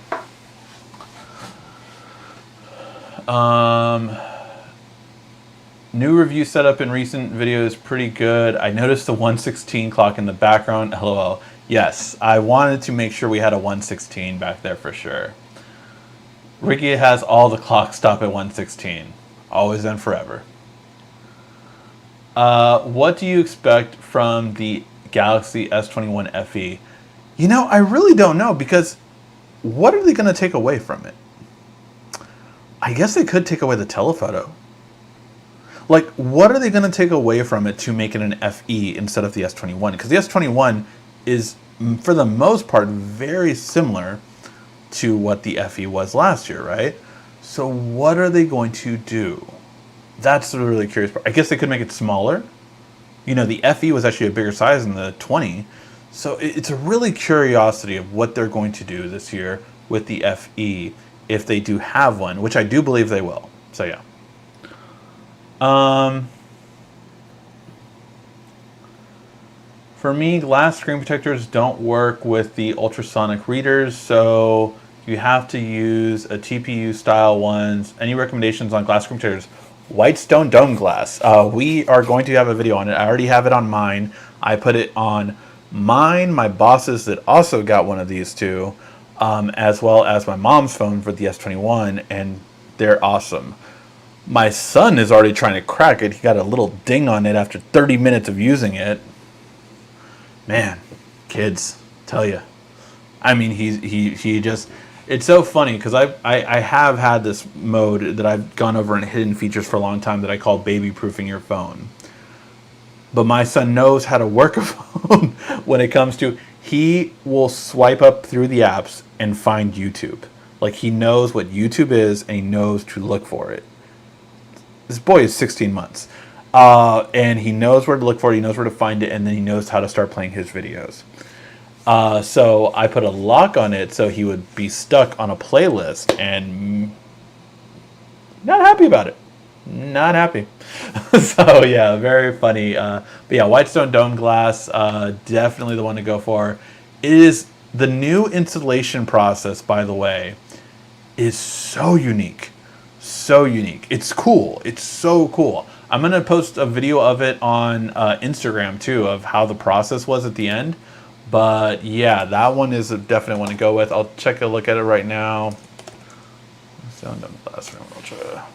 Speaker 1: New review setup in recent video is pretty good. I noticed the 116 clock in the background. LOL. Yes, I wanted to make sure we had a 116 back there for sure. Ricky has all the clocks stop at 116. Always and forever. What do you expect from the Galaxy S21 FE? You know, I really don't know, because what are they going to take away from it? I guess they could take away the telephoto. Like, what are they going to take away from it to make it an FE instead of the S21? Because the S21 is, for the most part, very similar to what the FE was last year, right? So what are they going to do? That's the really curious part. I guess they could make it smaller. You know, the FE was actually a bigger size than the 20. So it's a really curiosity of what they're going to do this year with the FE if they do have one, which I do believe they will. So yeah. For me, glass screen protectors don't work with the ultrasonic readers, so you have to use a TPU style ones. Any recommendations on glass screen protectors? Whitestone dome glass. We are going to have a video on it. I already have it on mine. I put it on mine, my boss's that also got one of these too, as well as my mom's phone for the S21, and they're awesome. My son is already trying to crack it. He got a little ding on it after 30 minutes of using it. Man, kids, tell you. I mean, he just, it's so funny because I have had this mode that I've gone over in hidden features for a long time that I call baby proofing your phone. But my son knows how to work a phone when it comes to, he will swipe up through the apps and find YouTube. Like, he knows what YouTube is and he knows to look for it. This boy is 16 months. And he knows where to look for it, he knows where to find it, and then he knows how to start playing his videos. So I put a lock on it so he would be stuck on a playlist, and not happy about it. Not happy. So yeah, very funny. But yeah, Whitestone dome glass, definitely the one to go for. It is the new installation process, by the way, is so unique. So unique. It's cool. It's so cool. I'm going to post a video of it on Instagram too, of how the process was at the end. But yeah, that one is a definite one to go with. I'll check a look at it right now. Sound dome glass room ultra.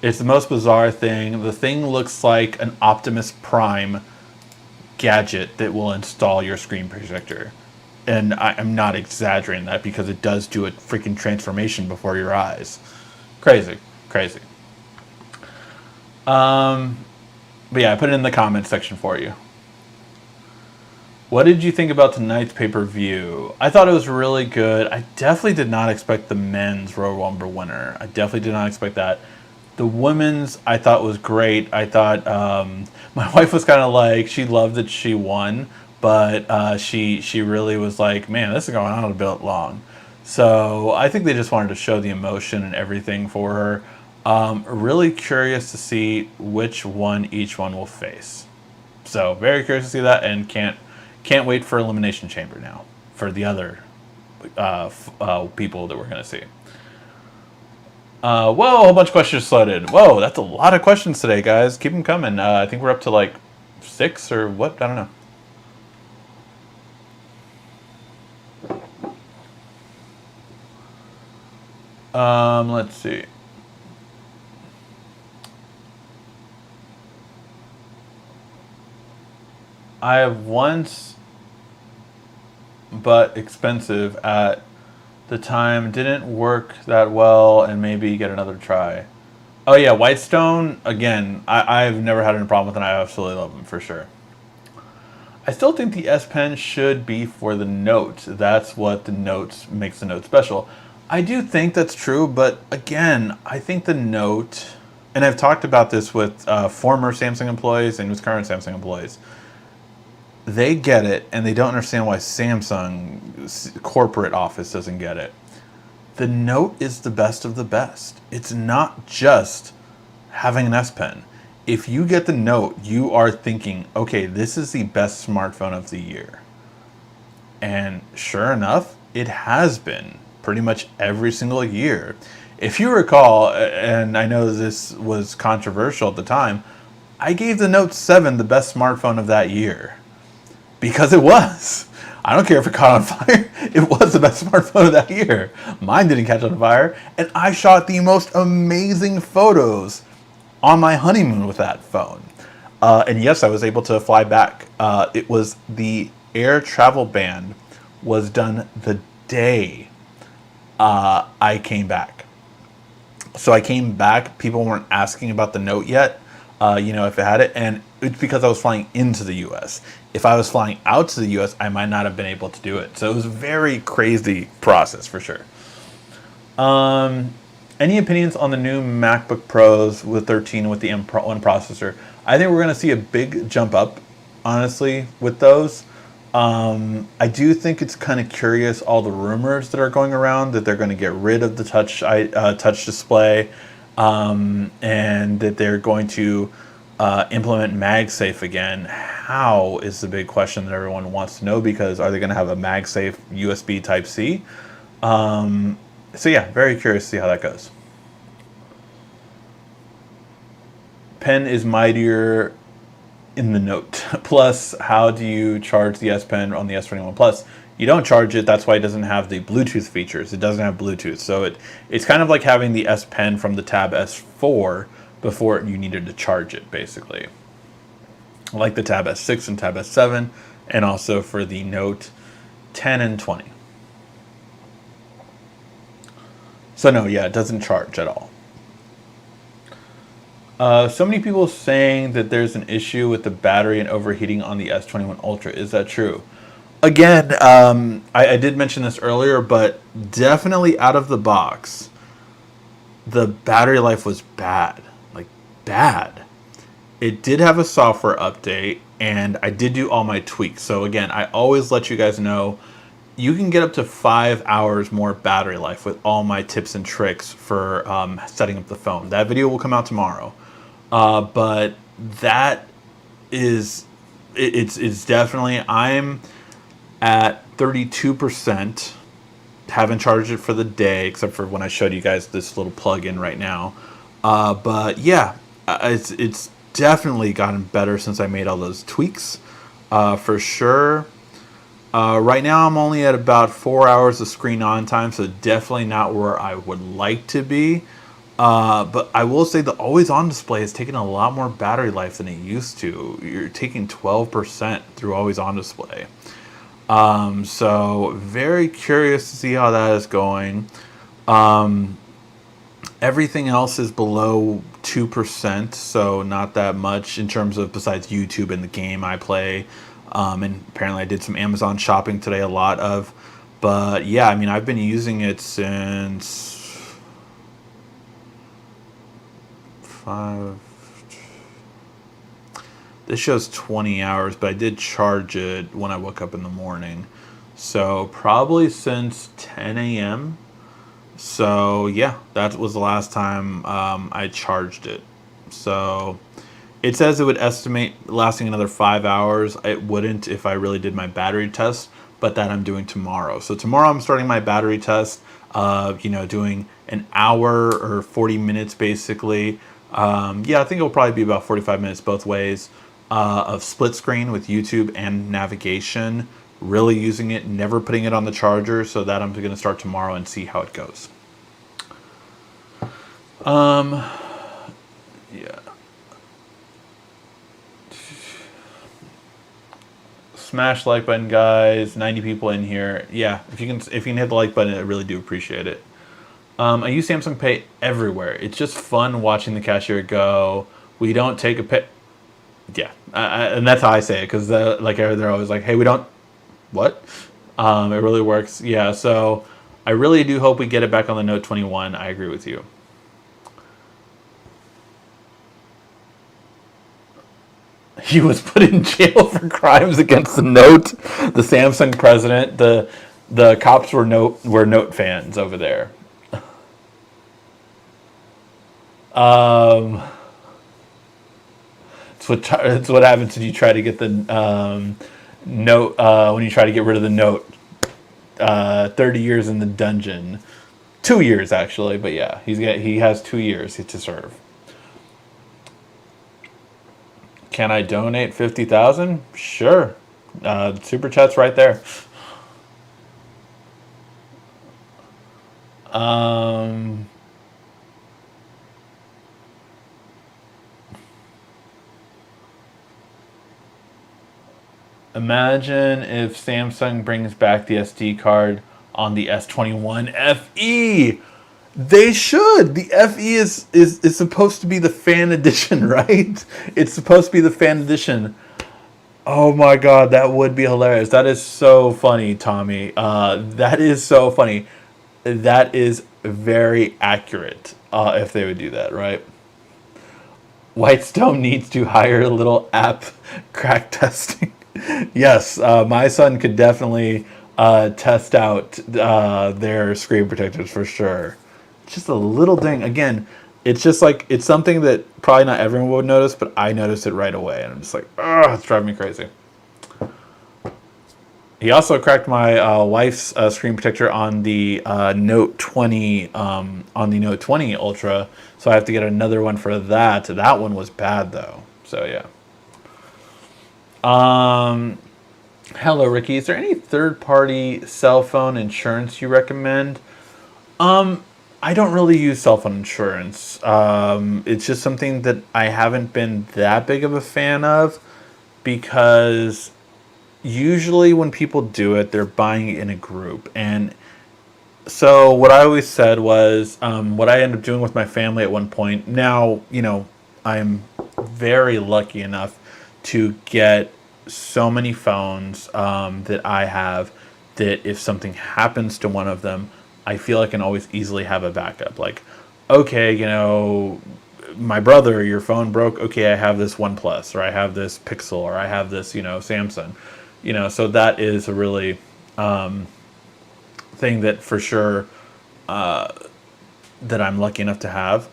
Speaker 1: It's the most bizarre thing. The thing looks like an Optimus Prime gadget that will install your screen projector. And I'm not exaggerating that because it does do a freaking transformation before your eyes. Crazy, crazy. But yeah, I put it in the comments section for you. What did you think about tonight's pay-per-view? I thought it was really good. I definitely did not expect the men's Royal Rumble winner. I definitely did not expect that. The women's I thought was great. I thought my wife was kind of like, she loved that she won, but she really was like, man, this is going on a bit long. So I think they just wanted to show the emotion and everything for her. Really curious to see which one each one will face. So very curious to see that, and can't wait for Elimination Chamber now for the other people that we're going to see. Whoa, a whole bunch of questions floated. Whoa, that's a lot of questions today, guys. Keep them coming. I think we're up to like 6 or what? I don't know. Let's see. I have once, but expensive at the time, didn't work that well, and maybe get another try. Oh yeah, Whitestone, again, I've never had any problem with it, and I absolutely love them for sure. I still think the S Pen should be for the Note. That's what the Note makes the Note special. I do think that's true, but again, I think the Note, and I've talked about this with former Samsung employees and with current Samsung employees, they get it, and they don't understand why Samsung's corporate office doesn't get it. The Note is the best of the best. It's not just having an S Pen. If you get the Note, you are thinking, okay, this is the best smartphone of the year. And sure enough, it has been pretty much every single year. If you recall, and I know this was controversial at the time, I gave the Note 7 the best smartphone of that year. Because it was. I don't care if it caught on fire. It was the best smartphone of that year. Mine didn't catch on fire. And I shot the most amazing photos on my honeymoon with that phone. And yes, I was able to fly back. It was the air travel ban was done the day I came back. So I came back. People weren't asking about the Note yet, if it had it, and it's because I was flying into the U.S. If I was flying out to the U.S., I might not have been able to do it. So it was a very crazy process for sure. Any opinions on the new MacBook Pros with 13 with the M1 processor? I think we're going to see a big jump up, honestly, with those. I do think it's kind of curious, all the rumors that are going around that they're going to get rid of the touch display, and that they're going to implement MagSafe again. How is the big question that everyone wants to know, because are they going to have a MagSafe USB Type-C? So yeah, very curious to see how that goes. Pen is mightier in the Note. Plus, how do you charge the S Pen on the S21 Plus? You don't charge it. That's why it doesn't have the Bluetooth features. It doesn't have Bluetooth. So it's kind of like having the S Pen from the Tab S4 before you needed to charge it, basically. Like the Tab S6 and Tab S7, and also for the Note 10 and 20. So no, yeah, it doesn't charge at all. So many people saying that there's an issue with the battery and overheating on the S21 Ultra. Is that true? Again, I did mention this earlier, but definitely out of the box, the battery life was bad. Like, bad. It did have a software update, and I did do all my tweaks. So again, I always let you guys know you can get up to 5 hours more battery life with all my tips and tricks for setting up the phone. That video will come out tomorrow. But that is, it's definitely, I'm at 32%. Haven't charged it for the day, except for when I showed you guys this little plug-in right now. But yeah, it's definitely gotten better since I made all those tweaks, for sure. Right now I'm only at about 4 hours of screen on time, so definitely not where I would like to be. But I will say the always on display is taking a lot more battery life than it used to. You're taking 12% through always on display. So very curious to see how that is going. Everything else is below 2%, so not that much in terms of, besides YouTube and the game I play. And apparently I did some Amazon shopping today, a lot of. But yeah, I mean, I've been using it since this shows 20 hours, but I did charge it when I woke up in the morning. So probably since 10 a.m. So yeah, that was the last time I charged it. So it says it would estimate lasting another 5 hours. It wouldn't if I really did my battery test, but that I'm doing tomorrow. So tomorrow I'm starting my battery test, doing an hour or 40 minutes basically. Yeah, I think it'll probably be about 45 minutes both ways, of split screen with YouTube and navigation, really using it, never putting it on the charger, so that I'm going to start tomorrow and see how it goes. Yeah. Smash like button, guys. 90 people in here. Yeah, if you can hit the like button, I really do appreciate it. I use Samsung Pay everywhere. It's just fun watching the cashier go. We don't take a pay. Yeah, and that's how I say it, because they're always like, "Hey, we don't." What? It really works. Yeah, so I really do hope we get it back on the Note 21. I agree with you. He was put in jail for crimes against the Note. The Samsung president. The cops were Note fans over there. It's what happens when you try to get the Note. When you try to get rid of the Note. 30 years in the dungeon. 2 years actually, but yeah, he has 2 years to serve. Can I donate 50,000? Sure. Super chat's right there. Imagine if Samsung brings back the SD card on the S21 FE. They should. The FE is supposed to be the fan edition, right? It's supposed to be the fan edition. Oh my god, that would be hilarious. That is so funny, Tommy. That is so funny. That is very accurate. If they would do that, right? Whitestone needs to hire a little app crack testing. Yes, my son could definitely test out their screen protectors for sure. Just a little thing. Again, it's just like, it's something that probably not everyone would notice, but I noticed it right away. And I'm just like, oh, it's driving me crazy. He also cracked my wife's screen protector on the Note 20 on the Note 20 Ultra, so I have to get another one for that. That one was bad though. So yeah. Hello, Ricky. Is there any third-party cell phone insurance you recommend? I don't really use cell phone insurance. It's just something that I haven't been that big of a fan of, because usually when people do it, they're buying it in a group. And so what I always said was, what I ended up doing with my family at one point. Now, I'm very lucky enough to get so many phones that I have, that if something happens to one of them, I feel I can always easily have a backup. Like, okay, my brother, your phone broke. Okay, I have this OnePlus, or I have this Pixel, or I have this, Samsung. So that is a really thing that for sure that I'm lucky enough to have.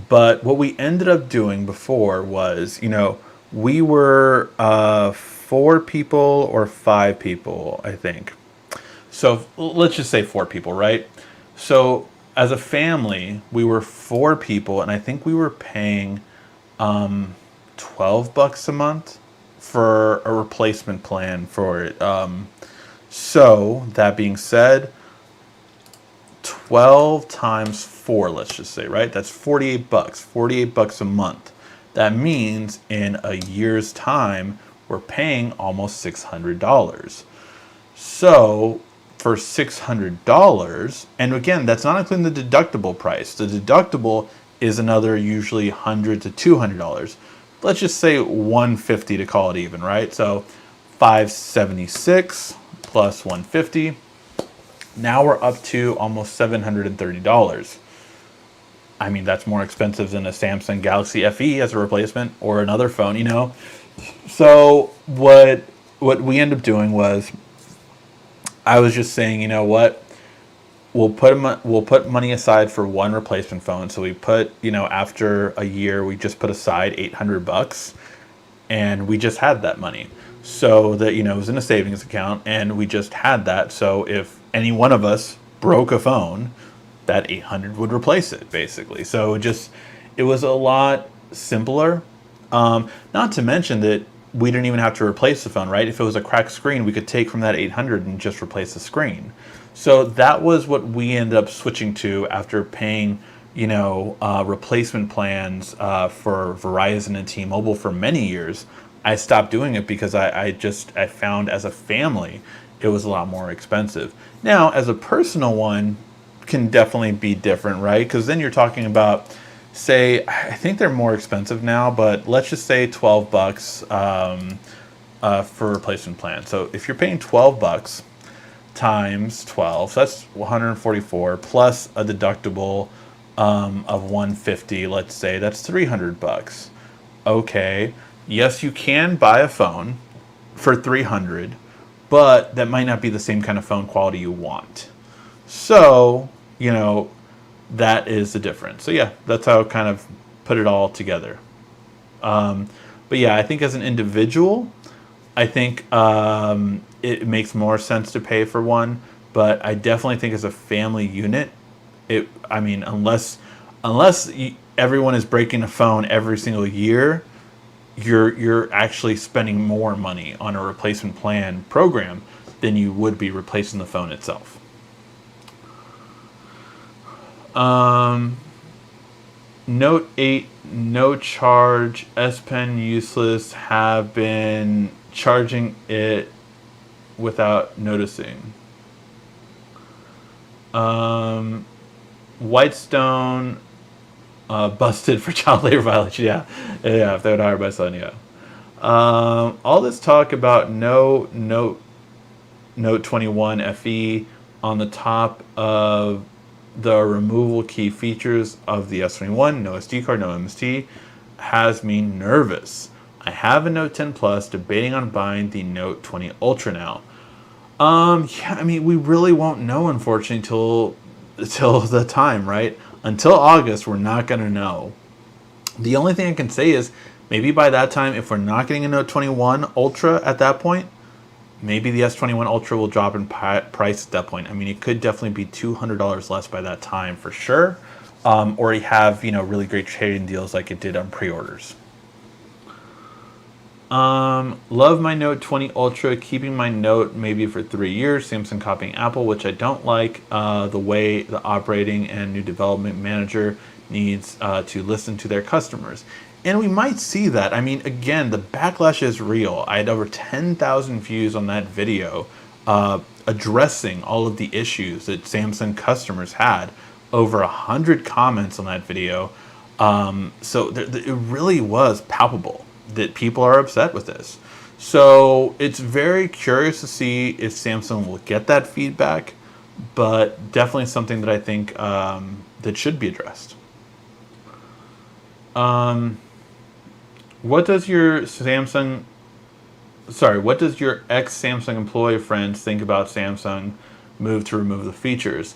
Speaker 1: But what we ended up doing before was, we were 4 people or 5 people, I think. So let's just say 4 people, right? So as a family, we were 4 people, and I think we were paying $12 a month for a replacement plan for it. So that being said, 12 times 4, let's just say, right? That's $48. $48 a month. That means in a year's time, we're paying almost $600. So for $600, and again, that's not including the deductible price. The deductible is another usually $100 to $200. Let's just say $150 to call it even, right? So $576 plus $150. Now we're up to almost $730. I mean, that's more expensive than a Samsung Galaxy FE as a replacement, or another phone, So what we ended up doing was, I was just saying, you know what? We'll put money aside for one replacement phone. So we put, after a year, we just put aside $800, and we just had that money. So that, it was in a savings account, and we just had that. So if any one of us broke a phone, that 800 would replace it, basically. So it was a lot simpler. Not to mention that we didn't even have to replace the phone, right? If it was a cracked screen, we could take from that 800 and just replace the screen. So that was what we ended up switching to after paying, replacement plans for Verizon and T-Mobile for many years. I stopped doing it because I found as a family, it was a lot more expensive. Now, as a personal one, can definitely be different, right? Because then you're talking about, say, I think they're more expensive now, but let's just say $12 for replacement plan. So if you're paying $12 times 12, so that's 144 plus a deductible of 150. Let's say that's $300. Okay, yes, you can buy a phone for $300, but that might not be the same kind of phone quality you want. So, that is the difference. So yeah, that's how I kind of put it all together. But yeah, I think as an individual, I think it makes more sense to pay for one. But I definitely think as a family unit, unless everyone is breaking a phone every single year, you're actually spending more money on a replacement plan program than you would be replacing the phone itself. Note 8, no charge, S Pen useless, have been charging it without noticing. Whitestone busted for child labor violation. Yeah, if they would hire my son, yeah. All this talk about no Note 21 FE on the top of the removal key features of the S21, no SD card, no MST, has me nervous. I have a Note 10 Plus, debating on buying the Note 20 Ultra now. Yeah, I mean, we really won't know, unfortunately, till the time, right? Until August, we're not going to know. The only thing I can say is, maybe by that time, if we're not getting a Note 21 Ultra at that point, maybe the S21 Ultra will drop in price at that point. I mean, it could definitely be $200 less by that time for sure. Or you have, really great trading deals like it did on pre-orders. Love my Note 20 Ultra, keeping my Note maybe for 3 years. Samsung copying Apple, which I don't like. The way the operating and new development manager needs to listen to their customers. And we might see that. I mean, again, the backlash is real. I had over 10,000 views on that video addressing all of the issues that Samsung customers had. Over 100 comments on that video. So it really was palpable that people are upset with this. So it's very curious to see if Samsung will get that feedback, but definitely something that I think that should be addressed. What does your ex-Samsung employee friends think about Samsung move to remove the features?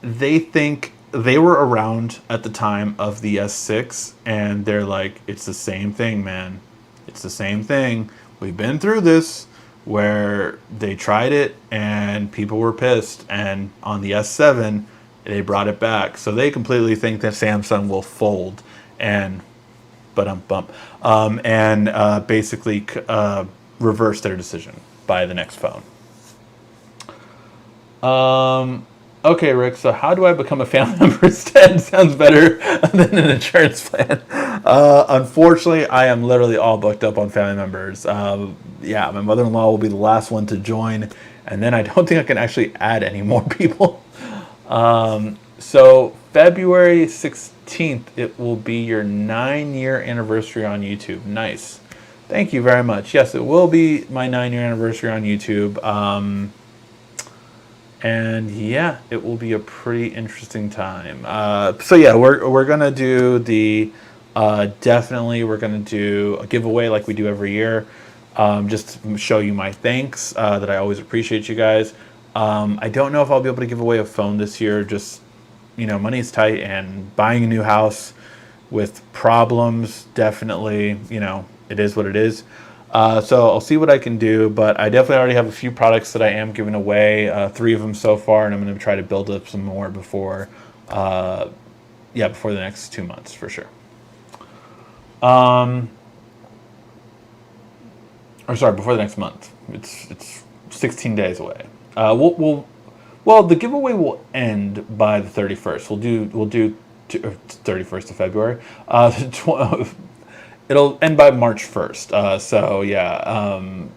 Speaker 1: They think they were around at the time of the S6, and they're like, it's the same thing, man. It's the same thing. We've been through this, where they tried it and people were pissed, and on the S7, they brought it back. So they completely think that Samsung will fold and basically reverse their decision by the next phone. Okay, Rick, so how do I become a family member instead? Sounds better than an insurance plan. Unfortunately, I am literally all booked up on family members. My mother-in-law will be the last one to join, and then I don't think I can actually add any more people. So February 16th, it will be your 9-year anniversary on YouTube. Nice. Thank you very much. Yes, it will be my 9-year anniversary on YouTube. And yeah, it will be a pretty interesting time. We're gonna do we're gonna do a giveaway like we do every year. Just to show you my thanks that I always appreciate you guys. I don't know if I'll be able to give away a phone this year. Just money is tight, and buying a new house with problems, definitely, it is what it is. So I'll see what I can do, but I definitely already have a few products that I am giving away, 3 of them so far, and I'm going to try to build up some more before the next 2 months for sure. Before the next month. It's 16 days away. The giveaway will end by the 31st. We'll do 31st of February. It'll end by March 1st.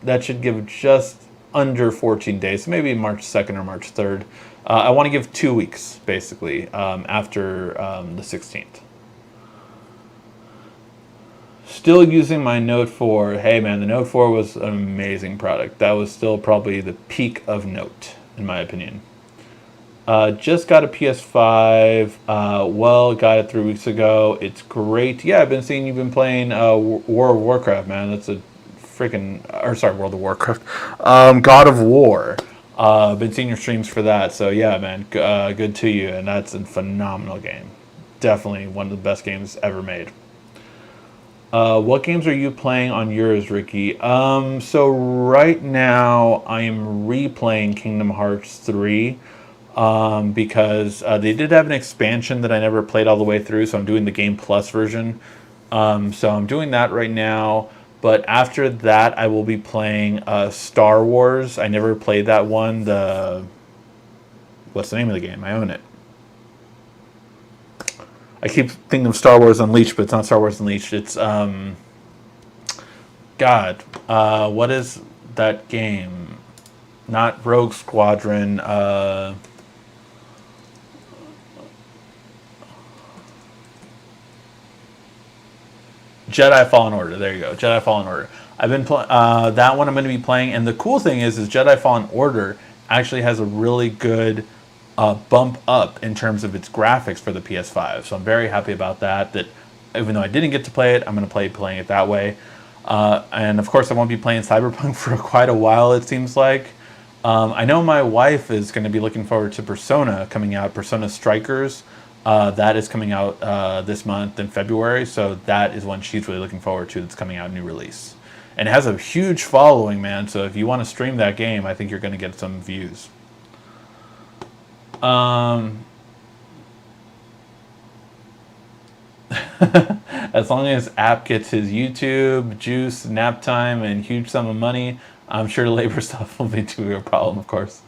Speaker 1: That should give just under 14 days. So maybe March 2nd or March 3rd. I want to give 2 weeks, basically, after the 16th. Still using my Note 4. Hey, man, the Note 4 was an amazing product. That was still probably the peak of Note, in my opinion. Just got a PS5. Got it 3 weeks ago. It's great. Yeah, I've been seeing you've been playing World of Warcraft, man. That's a World of Warcraft. God of War. Been seeing your streams for that. So yeah, man, good to you. And that's a phenomenal game. Definitely one of the best games ever made. What games are you playing on yours, Ricky? So right now I am replaying Kingdom Hearts 3. Because they did have an expansion that I never played all the way through, so I'm doing the Game Plus version. So I'm doing that right now, but after that I will be playing Star Wars. I never played that one. What's the name of the game? I own it. I keep thinking of Star Wars Unleashed, but it's not Star Wars Unleashed. It's God, what is that game? Not Rogue Squadron. Jedi Fallen Order. There you go. Jedi Fallen Order. I've been that one. I'm going to be playing, and the cool thing is Jedi Fallen Order actually has a really good bump up in terms of its graphics for the PS5. So I'm very happy about that. That even though I didn't get to play it, I'm going to playing it that way. And of course, I won't be playing Cyberpunk for quite a while. It seems like. I know my wife is going to be looking forward to Persona coming out. Persona Strikers. That is coming out this month in February, so that is one she's really looking forward to. That's coming out, new release, and it has a huge following, man. So if you want to stream that game, I think you're going to get some views. As long as App gets his YouTube, juice, nap time, and huge sum of money, I'm sure labor stuff will be too big a problem, of course.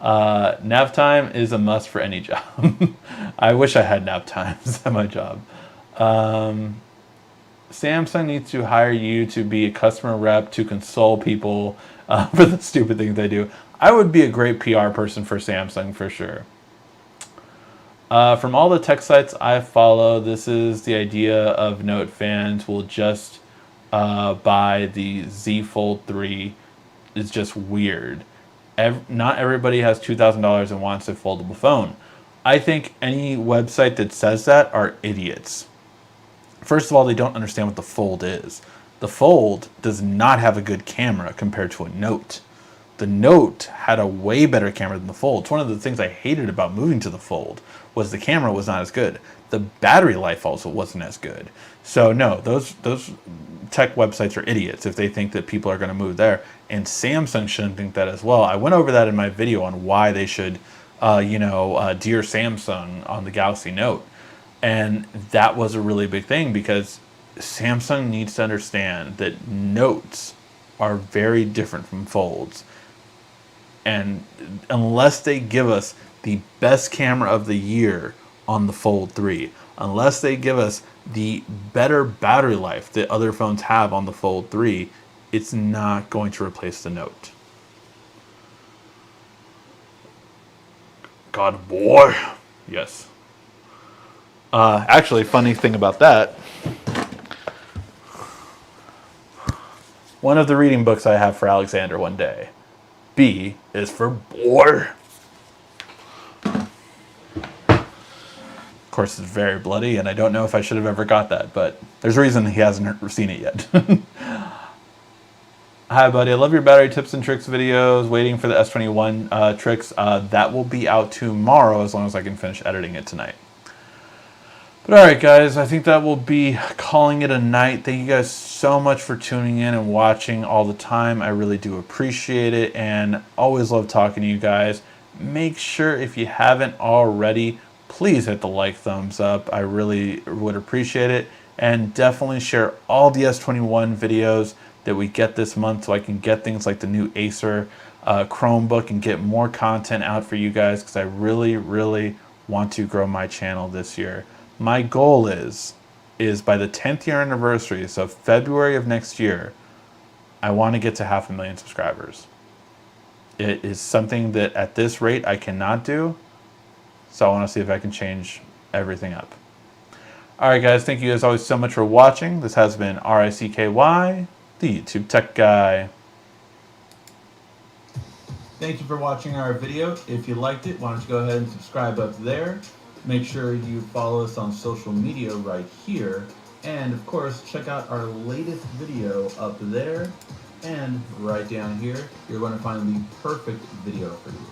Speaker 1: Nap time is a must for any job. I wish I had nap times at my job. Samsung needs to hire you to be a customer rep to console people for the stupid things they do. I would be a great PR person for Samsung for sure. From all the tech sites I follow, this is the idea of Note fans will just buy the Z Fold 3. It's just weird. Not everybody has $2,000 and wants a foldable phone. I think any website that says that are idiots. First of all, they don't understand what the Fold is. The Fold does not have a good camera compared to a Note. The Note had a way better camera than the Fold. It's one of the things I hated about moving to the Fold was the camera was not as good. The battery life also wasn't as good. So no, those tech websites are idiots if they think that people are going to move there. And Samsung shouldn't think that as well. I went over that in my video on why they should, dear Samsung on the Galaxy Note. And that was a really big thing because Samsung needs to understand that Notes are very different from Folds. And unless they give us the best camera of the year on the Fold 3, unless they give us the better battery life that other phones have on the Fold 3, it's not going to replace the Note. God, boy. Yes. Actually, funny thing about that, one of the reading books I have for Alexander one day, B is for boy. Of course, it's very bloody, and I don't know if I should have ever got that, but there's a reason he hasn't seen it yet. Hi, buddy. I love your battery tips and tricks videos. Waiting for the S21 tricks. That will be out tomorrow as long as I can finish editing it tonight. But all right, guys, I think that will be calling it a night. Thank you guys so much for tuning in and watching all the time. I really do appreciate it and always love talking to you guys. Make sure if you haven't already, please hit the like thumbs up. I really would appreciate it. And definitely share all the S21 videos that we get this month so I can get things like the new Acer Chromebook and get more content out for you guys because I really, really want to grow my channel this year. My goal is by the 10th year anniversary, so February of next year, I want to get to 500,000 subscribers. It is something that at this rate I cannot do, so I want to see if I can change everything up. Alright guys, thank you as always so much for watching. This has been RICKY, the YouTube Tech Guy. Thank you for watching our video. If you liked it, why don't you go ahead and subscribe up there. Make sure you follow us on social media right here. And of course, check out our latest video up there. And right down here, you're going to find the perfect video for you.